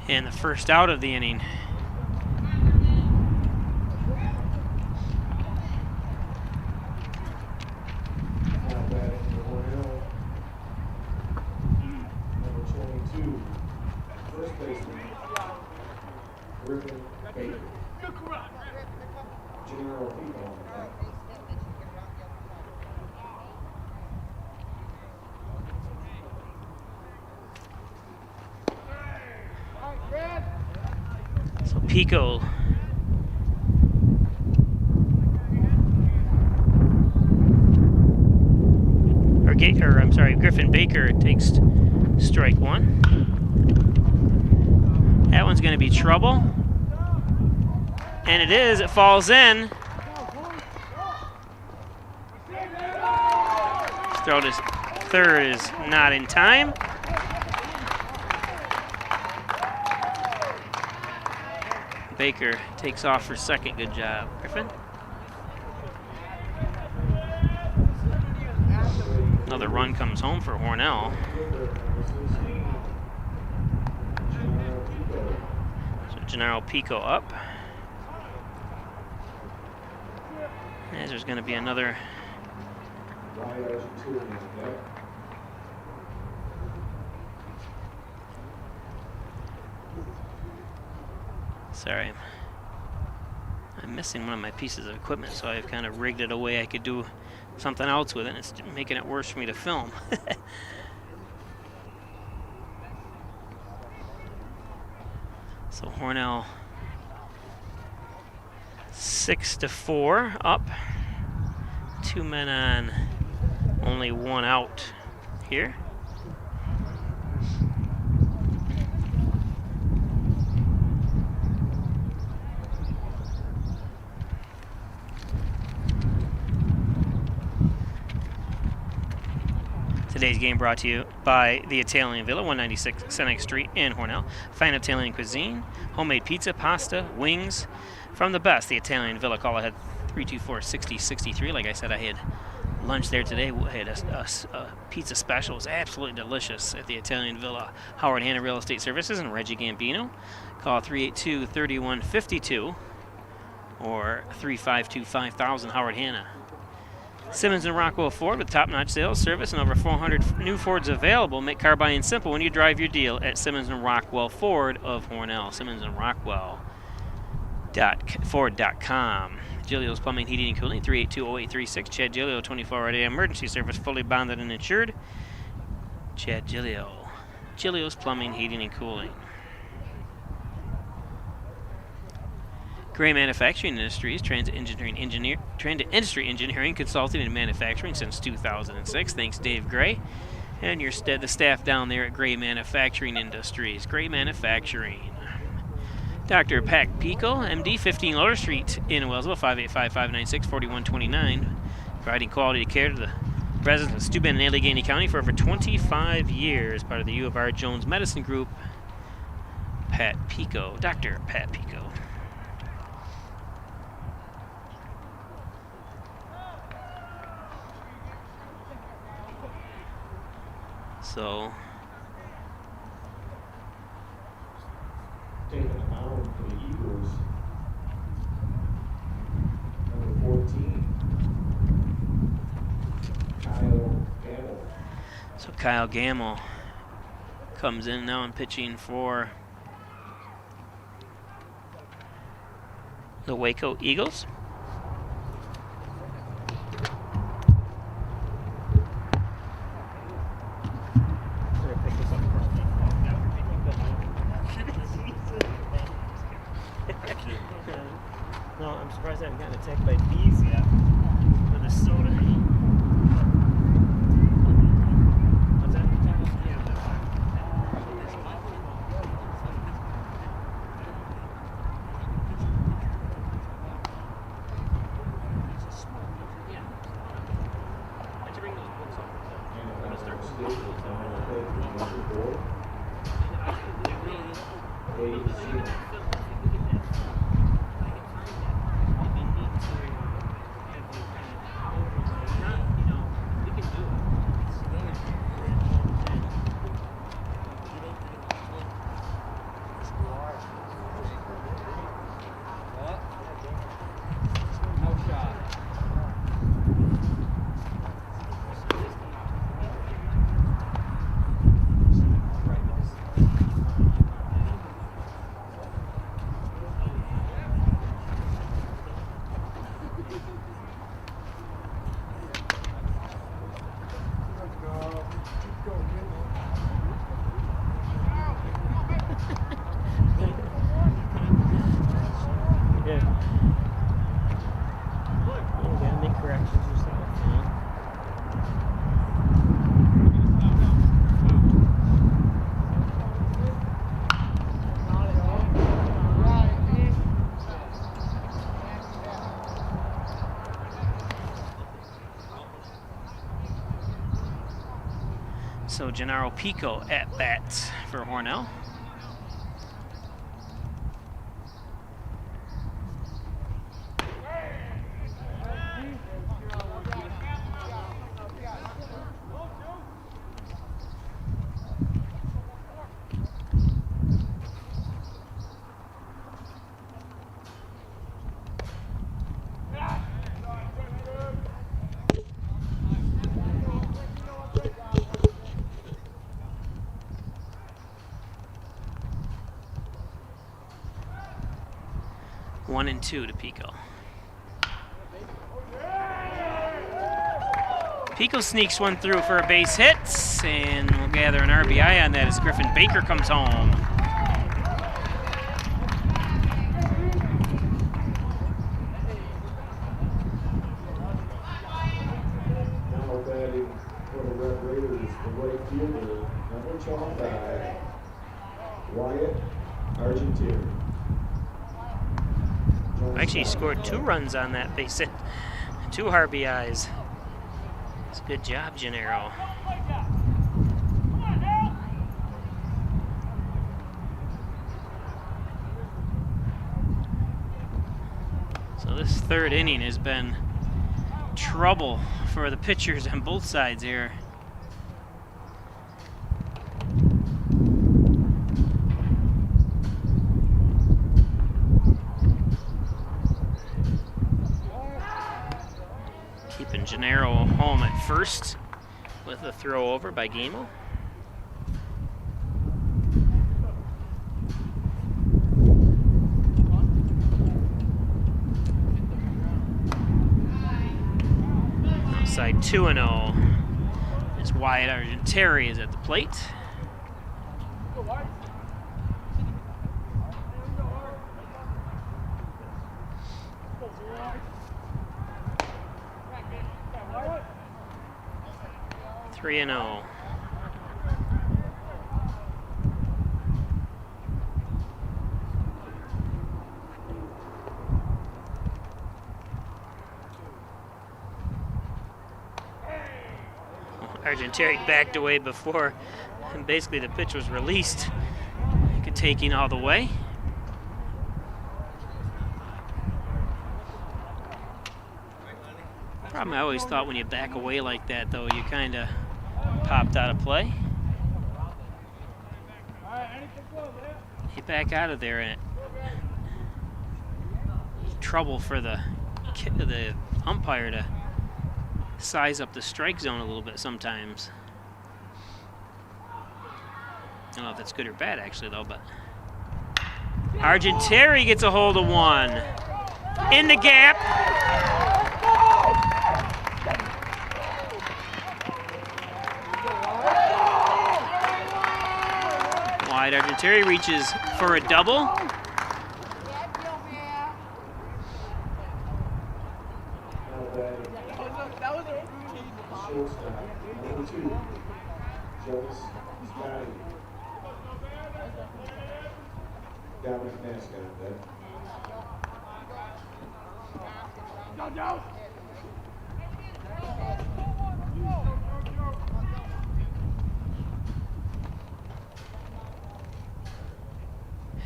Speaker 1: And the first out of the inning.
Speaker 3: Now batting for Hornell, number 22, first baseman, Griffin Baker. General Pico on the back.
Speaker 1: So Pico Griffin Baker takes strike one. That one's going to be trouble. And it is. It falls in. His throw to third is not in time. Baker takes off for second. Good job, Griffin. Another run comes home for Hornell. So Gennaro Pico up. As there's going to be another. Sorry, I'm missing one of my pieces of equipment, so I've kind of rigged it a way I could do something else with it, and it's making it worse for me to film. So Hornell 6-4 up. 2 men on, only 1 out here. Today's game brought to you by the Italian Villa, 196 Senex Street in Hornell. Fine Italian cuisine, homemade pizza, pasta, wings from the best. The Italian Villa. Call ahead 324-6063. Like I said, I had lunch there today. We had a pizza special. It was absolutely delicious at the Italian Villa. Howard Hanna Real Estate Services and Reggie Gambino. Call 382-3152 or 352-5000 Howard Hanna. Simmons and Rockwell Ford with top-notch sales, service, and over 400 new Fords available. Make car buying simple when you drive your deal at Simmons and Rockwell Ford of Hornell. Simmons and Rockwell Ford.com. Giglio's Plumbing, Heating, and Cooling, 382-0836. Chad Giglio, 24-hour emergency service, fully bonded and insured. Chad Giglio. Giglio's Plumbing, Heating, and Cooling. Gray Manufacturing Industries, transit industry engineering, consulting, and manufacturing since 2006. Thanks, Dave Gray, and the staff down there at Gray Manufacturing Industries. Gray Manufacturing. Dr. Pat Pico, MD, 15 Lower Street in Wellsville, 585-596-4129, providing quality care to the residents of Steuben and Allegheny County for over 25 years. Part of the U of R Jones Medicine Group. Pat Pico, Dr. Pat Pico. So,
Speaker 3: taking the mound for the Eagles, number 14, Kyle Gamble.
Speaker 1: So Kyle Gamble comes in now and pitching for the Waco Eagles.
Speaker 4: No, I'm surprised I haven't gotten attacked by bees yet. With a soda. What's that? Why'd you bring those books over? I'm gonna start
Speaker 1: So Gennaro Pico at bat for Hornell. One and two to Pico. Pico sneaks one through for a base hit, and we'll gather an RBI on that as Griffin Baker comes home.
Speaker 3: Now batting for the Red Raiders, the right fielder, number 25, Wyatt Argentieri.
Speaker 1: Actually scored 2 runs on that base hit, 2 RBIs. It's a good job, Gennaro. So this 3rd inning has been trouble for the pitchers on both sides here. Keeping Gennaro home at first with a throw over by Gamo. Outside 2-0 as Wyatt Argentieri is at the plate. Three and 0. Argentieri backed away before, and basically the pitch was released, taking all the way. Problem I always thought when you back away like that, though, you kind of popped out of play. You back out of there, and trouble for the umpire to size up the strike zone a little bit sometimes. I don't know if that's good or bad, actually, though, but Argentieri gets a hold of one. In the gap. Wyatt Argentieri reaches for a double.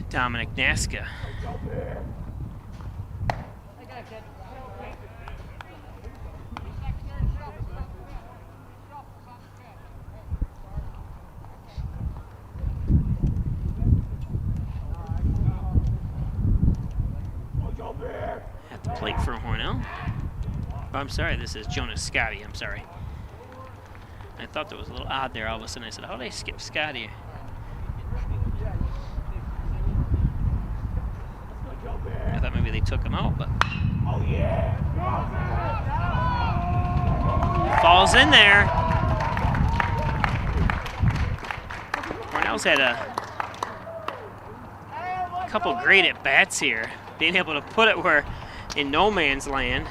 Speaker 1: Dominic Nasca. At the plate for Hornell. Oh, I'm sorry, this is Jonas Scotty. I'm sorry. I thought that was a little odd there. All of a sudden I said, how did I skip Scotty? I thought maybe they took him out, but falls in there. Hornell's had a couple great at bats here, being able to put it where in no man's land.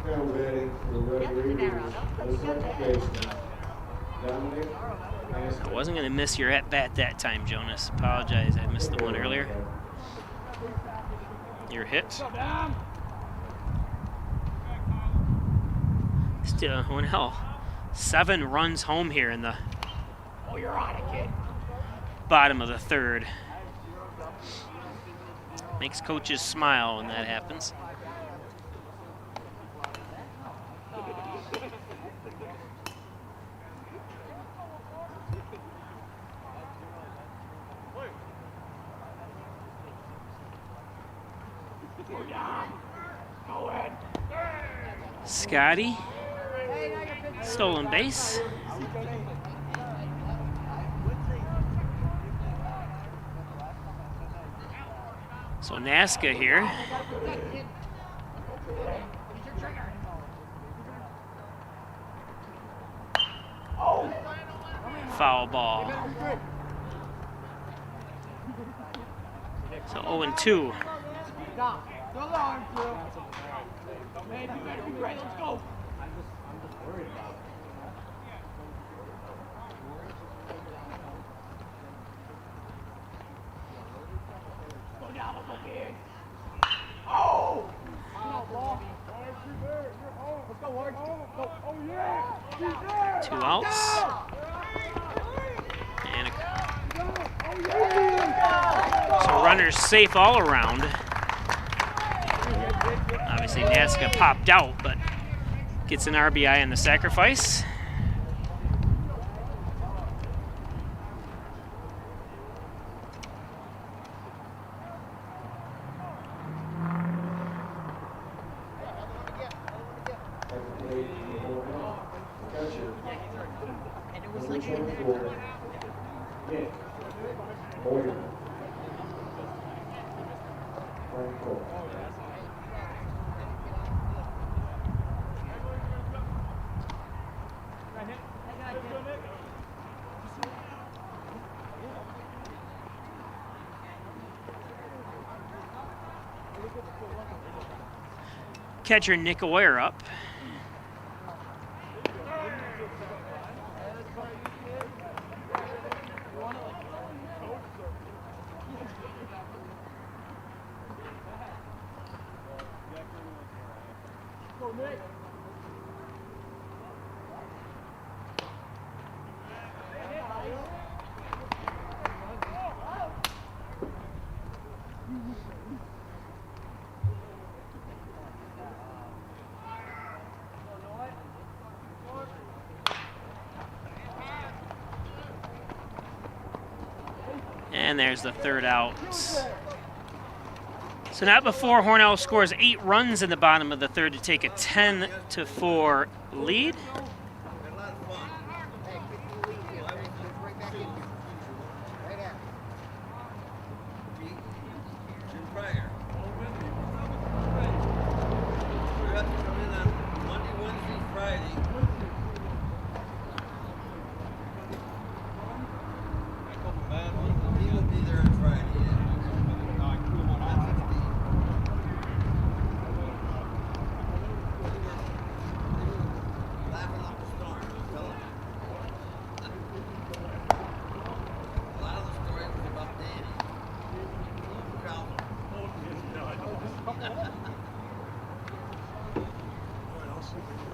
Speaker 3: Now batting for the Red Raiders, the second baseman, Dominic.
Speaker 1: I wasn't going to miss your at-bat that time, Jonas. Apologize, I missed the one earlier. Your hit. Still, Hornell, 7 runs home here in the bottom of the third. Makes coaches smile when that happens. Scotty, stolen base. So Nazca here. Foul ball. So 0-2. Two outs. And so runners safe all around. Obviously Nazca popped out, but gets an RBI on the sacrifice. Catcher Nick Aware up. And there's the third out. So not before Hornell scores 8 runs in the bottom of the third to take a 10-4 lead.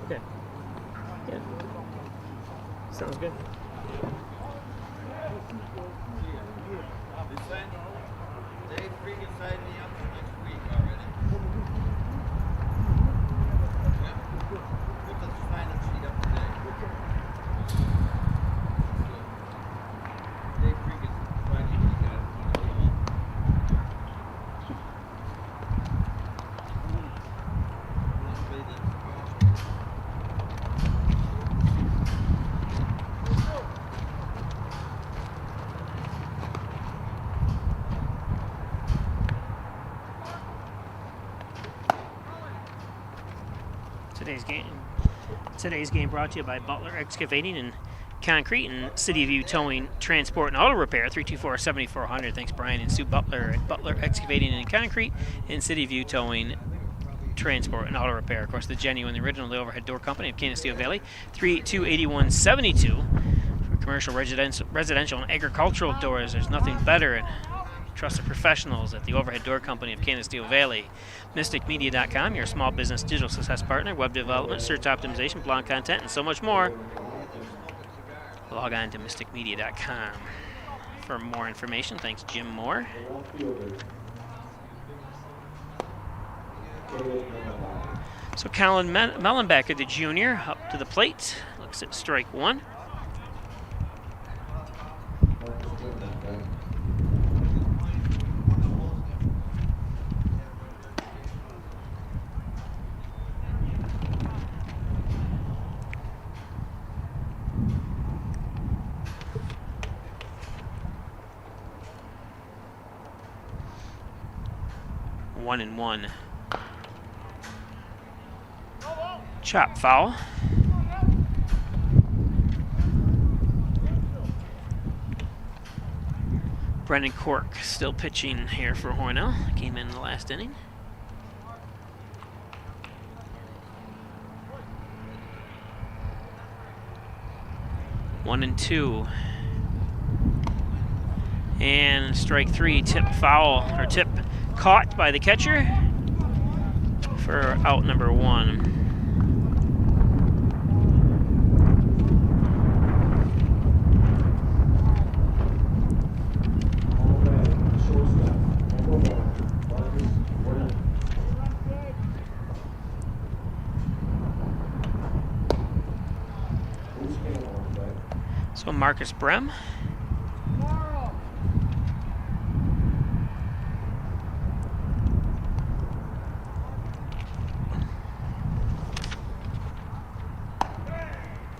Speaker 1: Okay. Yeah. Sounds good.
Speaker 2: They freaking signed me up for next week already. Yeah. Put the sign-up sheet up today. They freaking signed me up.
Speaker 1: Today's game brought to you by Butler Excavating and Concrete and City View Towing, Transport, and Auto Repair, 324-7400. Thanks, Brian and Sue Butler at Butler Excavating and Concrete and City View Towing, Transport, and Auto Repair. Of course, the genuine, the original, the overhead door company of Canisteo Valley, 382-8172. For commercial, residential, and agricultural doors, there's nothing better. And Trusted professionals at the Overhead Door Company of Canisteo Valley. MysticMedia.com, your small business digital success partner, web development, search optimization, blog content, and so much more. Log on to MysticMedia.com for more information. Thanks, Jim Moore. So Colin Mellenbecker, the junior, up to the plate. Looks at strike one. One and one. Chop foul. Brendan Cork still pitching here for Hornell. Came in the last inning. One and two. And strike three, tip foul, or tip caught by the catcher for out number one. So Marcus Brem.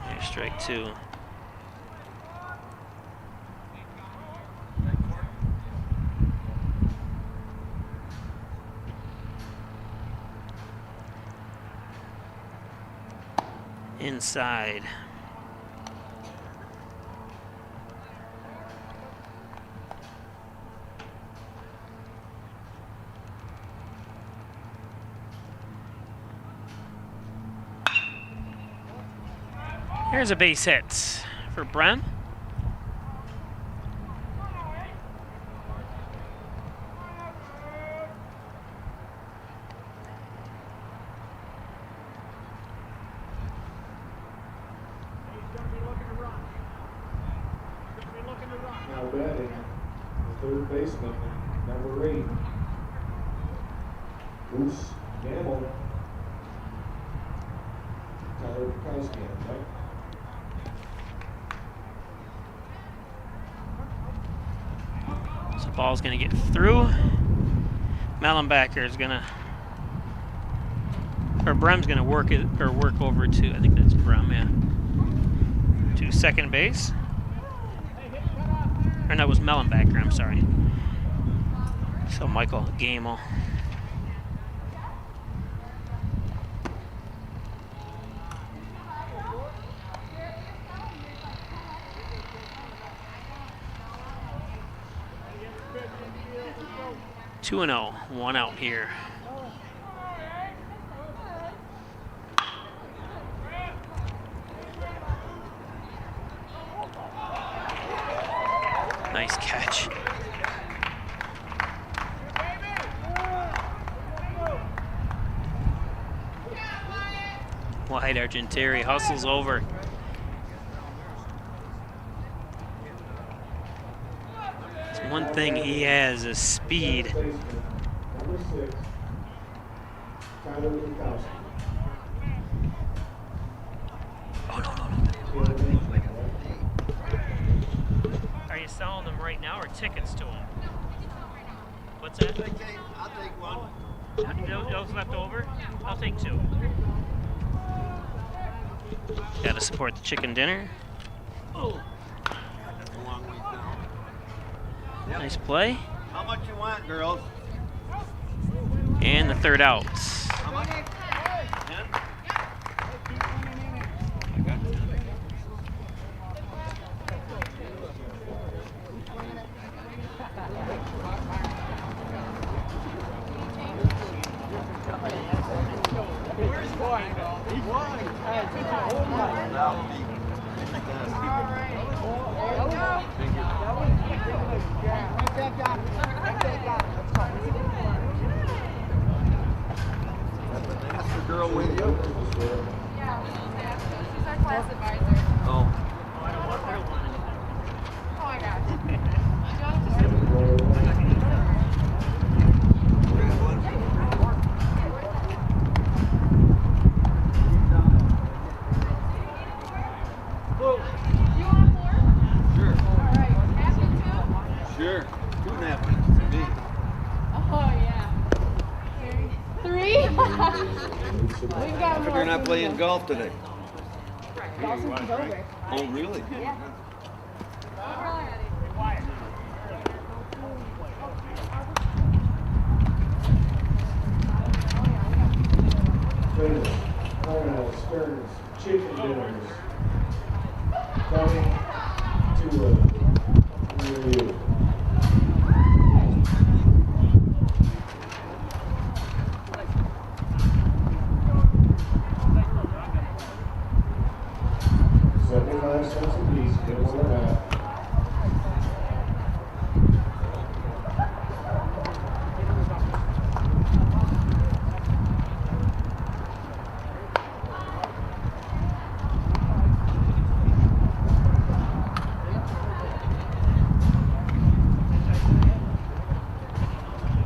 Speaker 1: There's strike two. Inside. Here's a base hit for Brem.
Speaker 3: Now batting, the third baseman, number 8, Bruce Gamble. Tyler Bukowski, right?
Speaker 1: So ball's gonna get through. Mellenbecker is gonna, or Brem's gonna work it, or work over to, I think that's Brem, yeah, to second base. Or no, it was Mellenbecker, I'm sorry. So Michael Gamel. Two and 0, 1 out here. Nice catch. Wide Argenteri hustles over. It's one thing he has is speed.
Speaker 3: Number 6, Tyler Bukowski.
Speaker 1: Oh, no. Are you selling them right now or tickets to them? What's that?
Speaker 2: I'll take one.
Speaker 1: Those left over? I'll take 2. Gotta support the chicken dinner.
Speaker 2: Oh. That's a long way down. Yep.
Speaker 1: Nice play.
Speaker 2: How much you want, girls?
Speaker 1: And the third out.
Speaker 2: How much? 10? That's the girl with you?
Speaker 5: Yeah, she's our class advisor.
Speaker 2: Oh.
Speaker 1: I don't want her one.
Speaker 5: Oh my gosh. Do you want to You want more?
Speaker 2: Sure.
Speaker 5: Alright, happy two?
Speaker 2: Sure. 2 napkins for me.
Speaker 5: Oh yeah. Three? We've got more.
Speaker 2: You're not playing golf today.
Speaker 5: Dawson's over.
Speaker 2: Oh, really?
Speaker 5: Yeah. We're all ready.
Speaker 3: Trainer, Hornell Stearns Chicken Dinners. Coming to a review. $0.75 a piece, get one of that.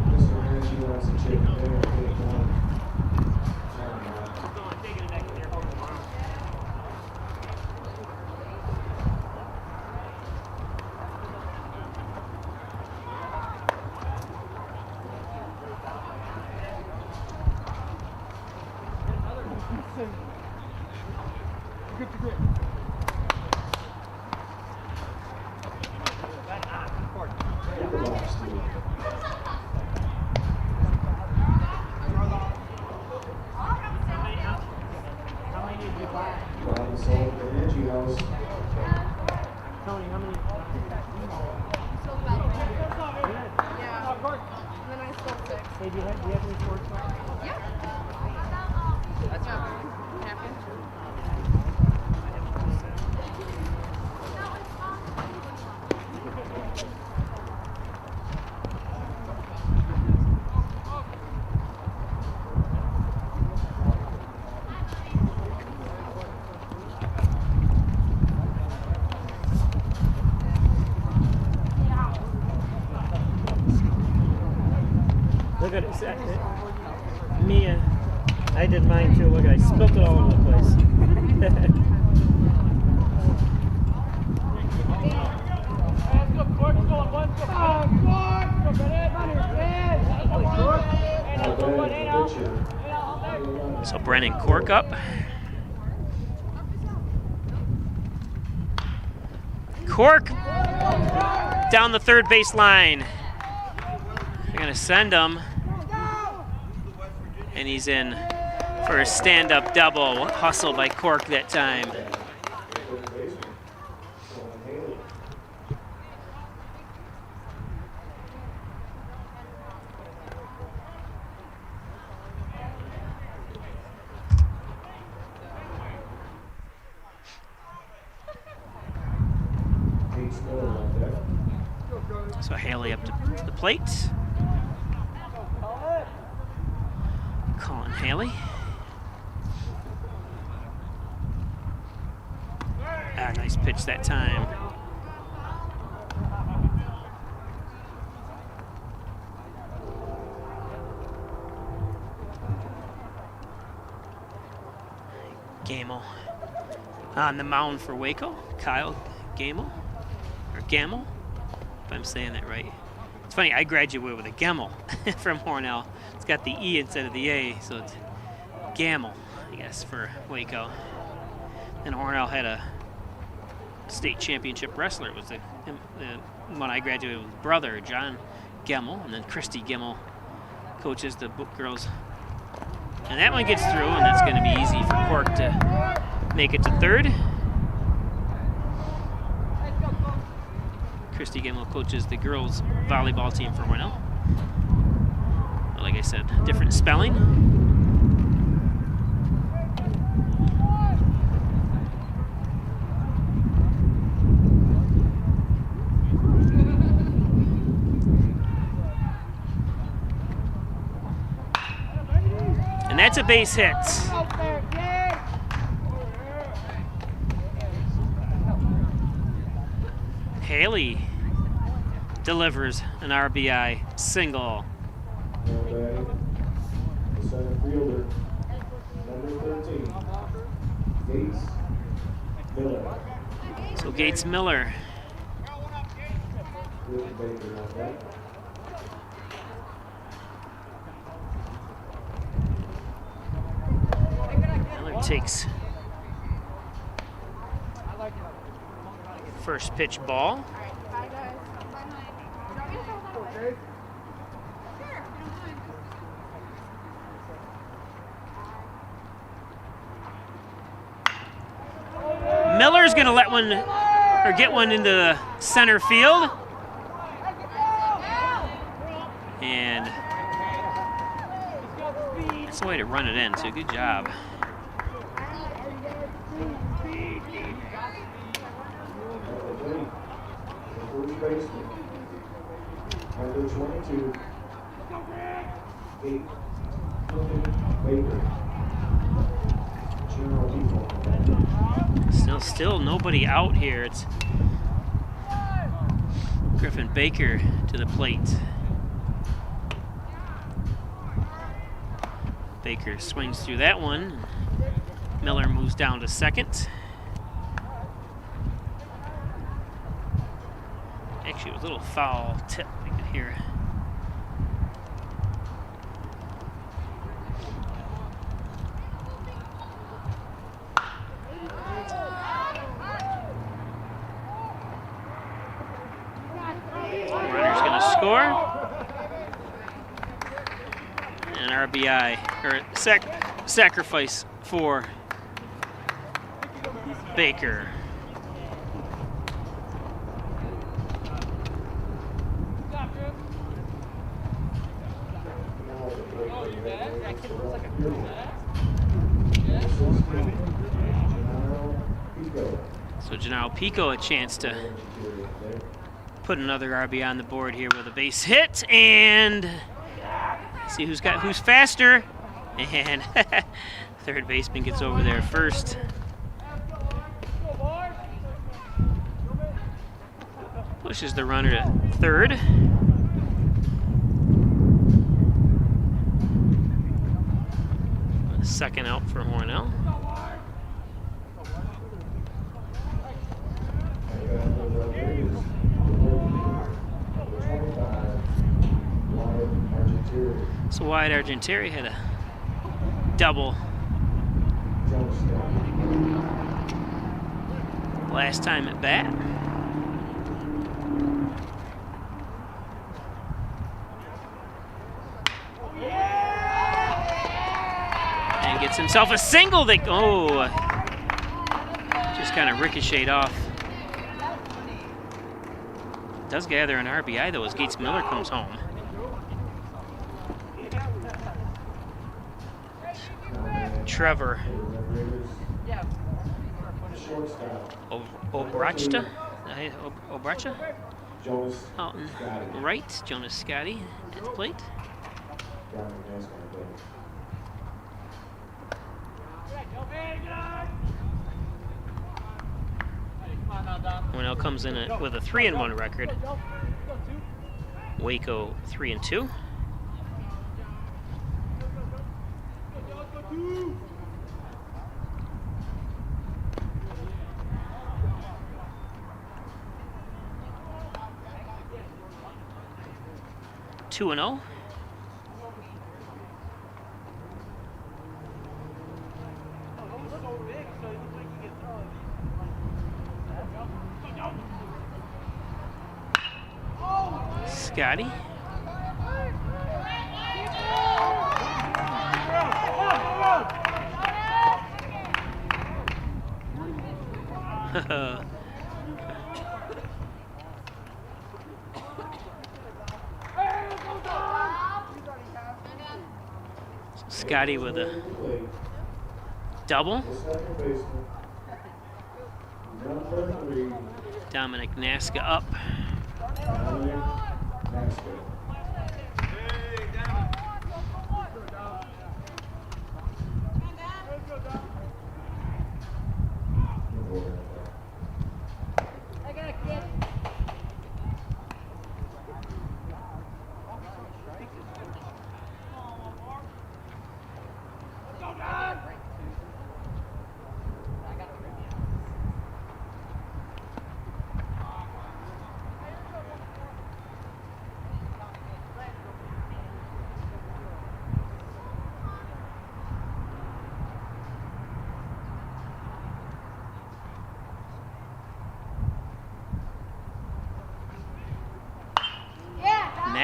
Speaker 3: Mr. Ranch, you want some chicken dinner, take one. Get the box, dude.
Speaker 4: How many did you buy?
Speaker 3: Problem solved, the Angie House.
Speaker 4: Tony, how many?
Speaker 5: Sold about 3. Yeah. And then I sold 6.
Speaker 4: Hey, do you have any forks?
Speaker 5: Yeah. That's napkin.
Speaker 4: Look at it. Mia, I did mine too. Look, I spilled it all over the place.
Speaker 1: So Brennan Cork up. Cork down the third base line. They're going to send him. And he's in for a stand-up double. Hustle by Cork that time. So Haley up to the plate. Colin Haley. Ah, nice pitch that time. Gamel on the mound for Waco. Kyle Gamel, or Gamel, if I'm saying that right. It's funny, I graduated with a Gamel from Hornell. It's got the E instead of the A, so it's Gamel, I guess, for Waco. And Hornell had a state championship wrestler. It was the one I graduated with, brother, John Gemmel, and then Christy Gemmel coaches the girls. And that one gets through, and that's going to be easy for Cork to make it to third. Christy Gemmel coaches the girls volleyball team for Hornell. Like I said, different spelling. And that's a base hit. Haley delivers an RBI single.
Speaker 3: Now batting, the center fielder, number 13, Gates Miller.
Speaker 1: So Gates Miller.
Speaker 3: With Baker on that.
Speaker 1: Miller takes first pitch ball.
Speaker 5: Bye, guys. Bye, honey. Do you want me to go that way? Sure, if you don't mind.
Speaker 1: Miller's gonna let one or get one into center field. And that's the way to run it in, so good job.
Speaker 3: First baseman, number 22, Kate Baker. General default.
Speaker 1: Still nobody out here. It's Griffin Baker to the plate. Baker swings through that one. Miller moves down to second. Actually, it was a little foul tip we could hear. Runner's going to score. And an RBI, or sacrifice for Baker. So Janelle Pico a chance to put another RBI on the board here with a base hit, and see who's faster. And third baseman gets over there first. Pushes the runner to third. Second out for Hornell. So Wyatt Argentieri had a double last time at bat. And gets himself a single that, just kind of ricocheted off. Does gather an RBI though as Gates Miller comes home. Trevor Obrachta? Obracha? Out and right, Jonas Scotty at the plate. Hornell comes in with a 3-1 record. Waco 3-2. Two and 0. Scotty. Scotty with a double. Dominic Nasca up.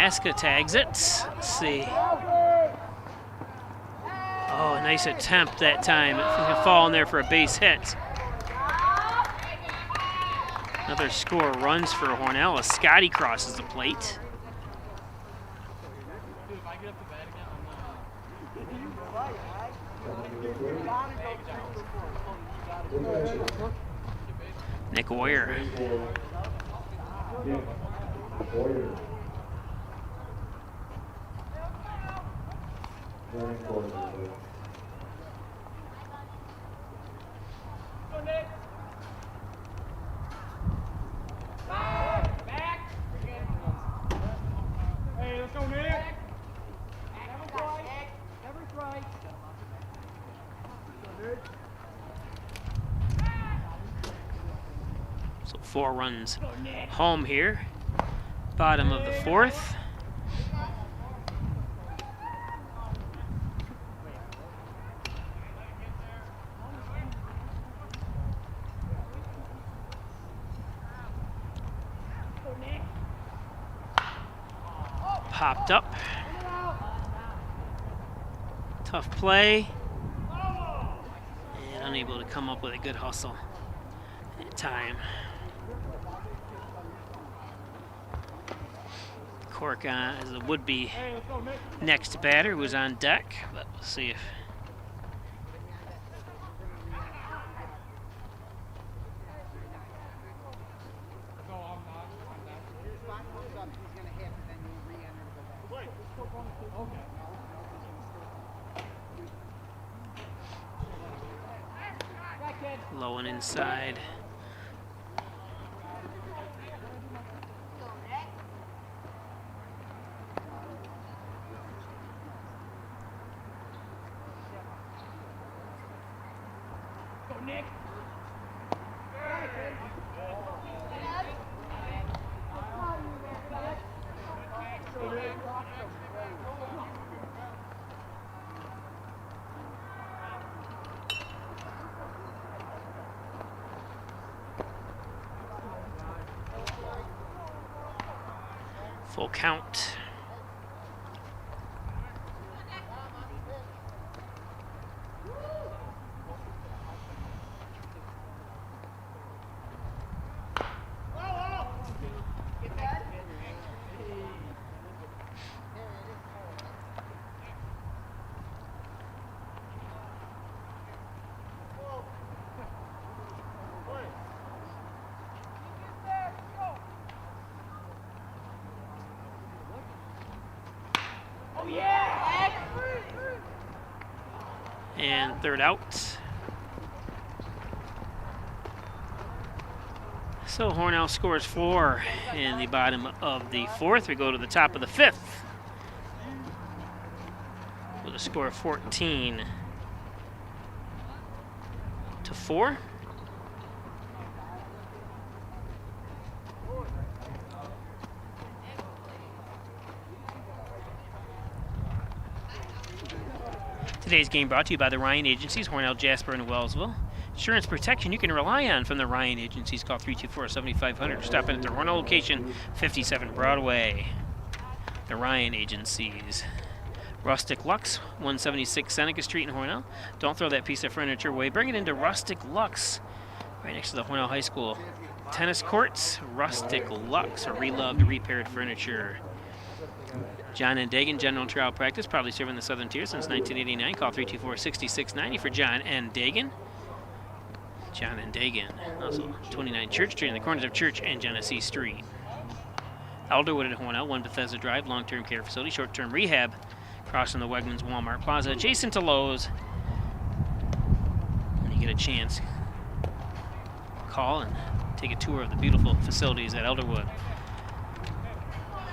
Speaker 1: Maska tags it. Let's see. Oh, nice attempt that time. It's going to fall in there for a base hit. Another score runs for Hornell as Scotty crosses the plate. Nick Oyer.
Speaker 2: Hey, let's go, Nick. Never try.
Speaker 1: So 4 runs home here. Bottom of the 4th. Popped up. Tough play. And unable to come up with a good hustle in time. Cork as a would-be next batter who was on deck, but we'll see if low and inside. Full count. And third out. So Hornell scores 4 in the bottom of the 4th. We go to the top of the 5th with a score of 14-4. Today's game brought to you by the Ryan Agencies, Hornell, Jasper, and Wellsville. Insurance protection you can rely on from the Ryan Agencies. Call 324-7500 or stop in at their Hornell location, 57 Broadway. The Ryan Agencies. Rustic Lux, 176 Seneca Street in Hornell. Don't throw that piece of furniture away. Bring it into Rustic Lux, right next to the Hornell High School. Tennis courts, Rustic Lux, or reloved, repaired furniture. John and Dagan, General Trial Practice, probably serving the Southern Tier since 1989. Call 324-6690 for John and Dagan. John and Dagan, also 29 Church Street in the corners of Church and Genesee Street. Elderwood at Hornell, 1 Bethesda Drive, long-term care facility, short-term rehab, crossing the Wegmans Walmart Plaza, adjacent to Lowe's. When you get a chance, call and take a tour of the beautiful facilities at Elderwood.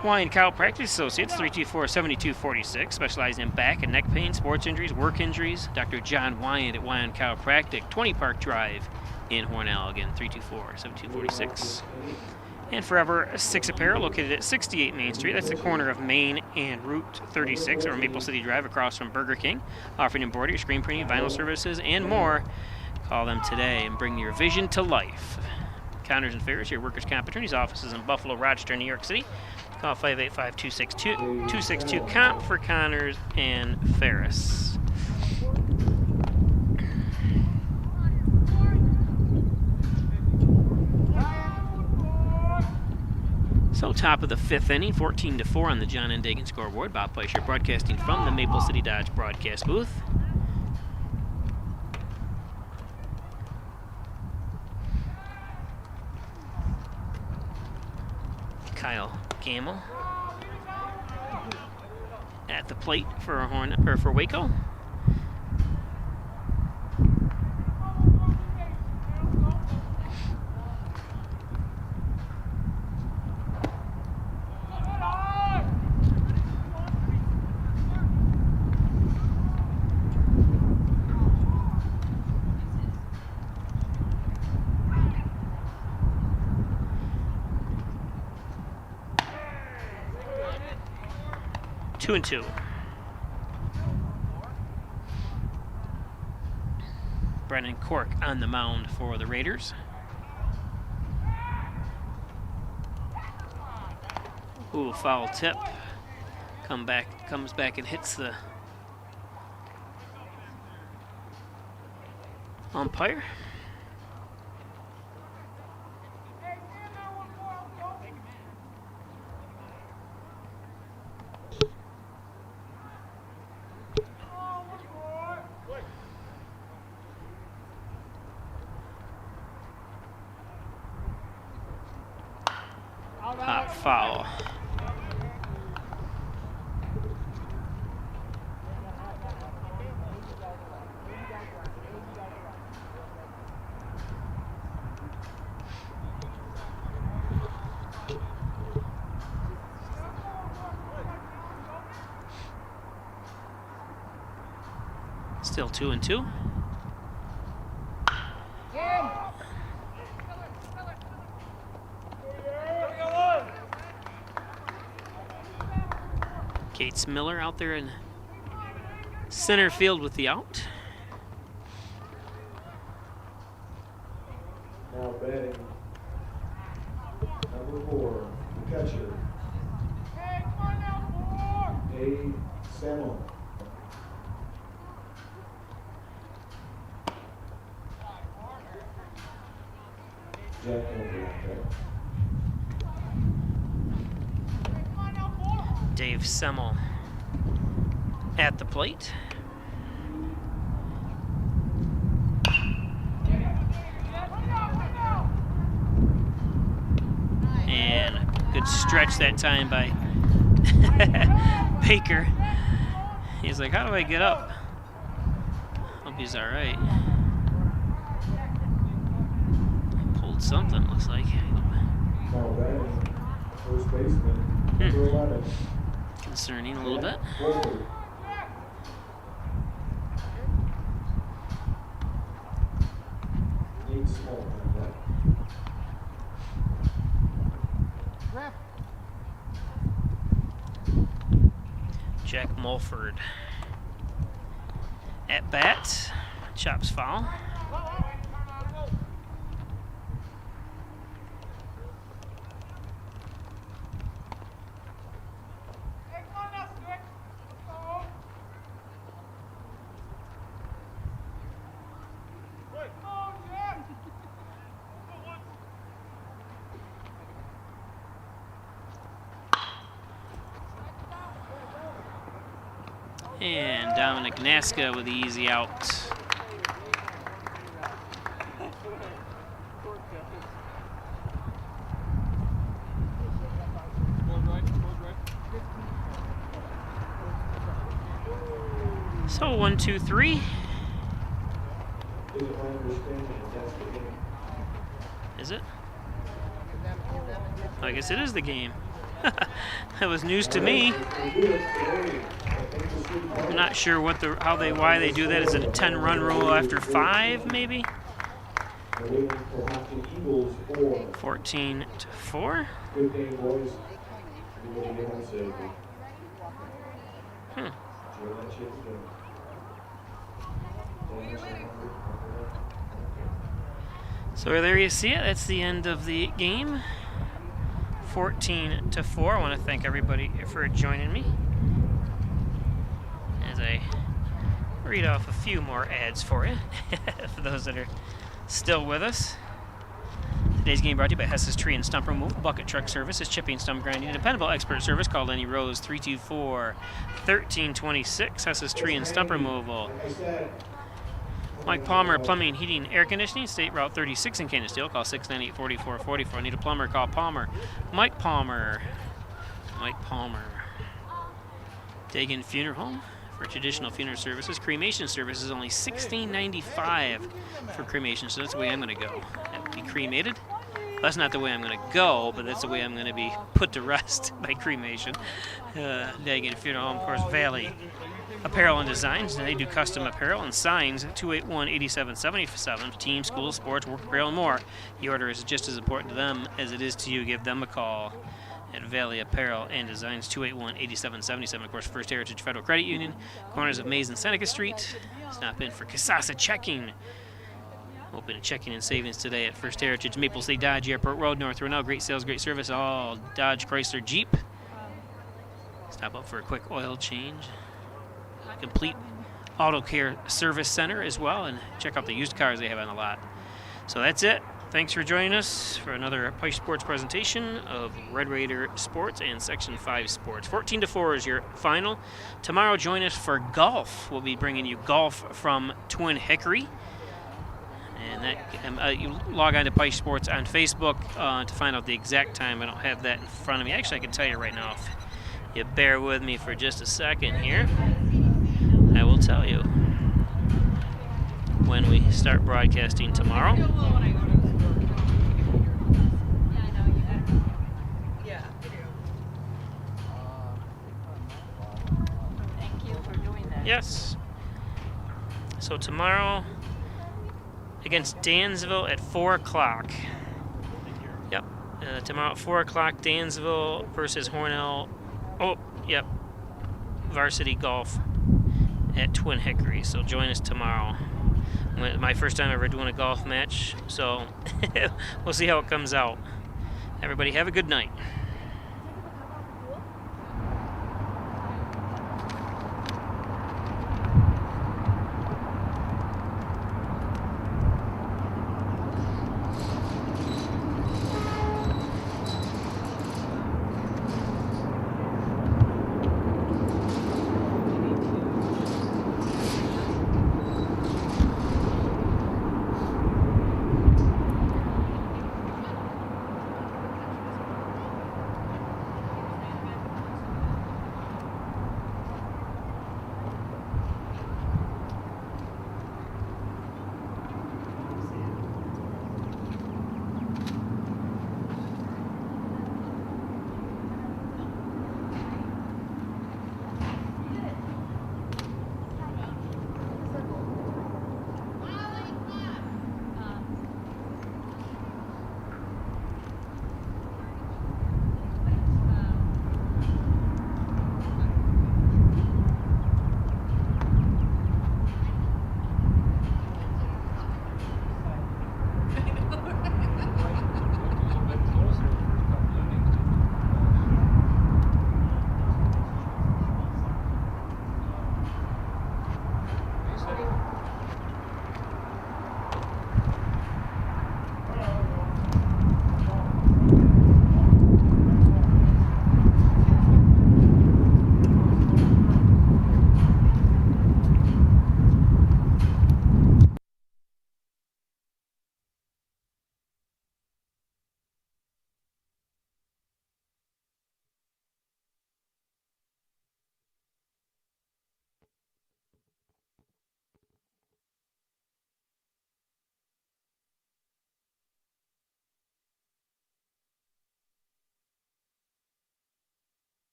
Speaker 1: Hawaiian Chiropractic Associates, 324-7246, specializing in back and neck pain, sports injuries, work injuries. Dr. John Wyatt at Hawaiian Chiropractic, 20 Park Drive in Hornell. Again, 324-7246. And Forever 6 Apparel, located at 68 Main Street. That's the corner of Main and Route 36, or Maple City Drive, across from Burger King. Offering embroidery, screen printing, vinyl services, and more. Call them today and bring your vision to life. Connors and Ferris, your workers' comp attorney's offices in Buffalo, Rochester, New York City. Call 585-262 comp for Connors and Ferris. So top of the 5th inning, 14-4 on the John and Dagan scoreboard. Bob Fleischer broadcasting from the Maple City Dodge broadcast booth. Kyle Gamble at the plate for Waco. Two and two. Brennan Cork on the mound for the Raiders. Ooh, foul tip. Comes back and hits the umpire. Hot foul. Still 2 and 2. Gates Miller out there in center field with the out.
Speaker 3: Now batting number 4, the catcher, Dave Semmel. Jack over.
Speaker 1: Dave Semmel at the plate. And good stretch that time by Baker. He's like, how do I get up? Hope he's all right. Pulled something, looks like.
Speaker 3: Now batting first baseman, number 11.
Speaker 1: Concerning a little bit. Jack Mulford at bat. Chops foul. And Dominic Nasca with the easy out. So 1, 2, 3. Is it? I guess it is the game. That was news to me. I'm not sure what why they do that. Is it a 10-run rule after 5, maybe? 14-4.
Speaker 3: Good game, boys.
Speaker 1: So there you see it. That's the end of the game. 14-4. I want to thank everybody for joining me as I read off a few more ads for you, for those that are still with us. Today's game brought to you by Hess's Tree and Stump Removal, Bucket Truck Services, Chipping, Stump Grinding, Dependable Expert Service. Call Lenny Rose 324-1326. Hess's Tree and Stump Removal. Mike Palmer, Plumbing, Heating, Air Conditioning, State Route 36 in Canisteel. Call 698-4444. Need a plumber? Call Palmer. Mike Palmer. Mike Palmer. Dagan Funeral Home for traditional funeral services. Cremation services only $16.95 for cremation. So that's the way I'm going to go. Be cremated. That's not the way I'm going to go, but that's the way I'm going to be put to rest by cremation. Dagan Funeral Home, of course, Valley Apparel and Designs. They do custom apparel and signs. 281-8777. Team, school, sports, work apparel, and more. The order is just as important to them as it is to you. Give them a call at Valley Apparel and Designs. 281-8777. Of course, First Heritage Federal Credit Union. Corners of Mays and Seneca Street. Stop in for Casasa Checking. Open checking and savings today at First Heritage, Maple State Dodge, Airport Road, North Hornell. Great sales, great service, all Dodge, Chrysler, Jeep. Stop up for a quick oil change. Complete auto care service center as well, and check out the used cars they have on the lot. So that's it. Thanks for joining us for another Pike Sports presentation of Red Raider Sports and Section 5 Sports. 14-4 is your final. Tomorrow, join us for golf. We'll be bringing you golf from Twin Hickory. And that you log on to Pike Sports on Facebook to find out the exact time. I don't have that in front of me. Actually, I can tell you right now if you bear with me for just a second here. I will tell you when we start broadcasting tomorrow.
Speaker 6: Thank you for doing that.
Speaker 1: Yes. So tomorrow against Dansville at 4 o'clock. Yep. Tomorrow at 4 o'clock, Dansville versus Hornell. Oh, yep. Varsity golf at Twin Hickory. So join us tomorrow. My first time ever doing a golf match. So we'll see how it comes out. Everybody have a good night.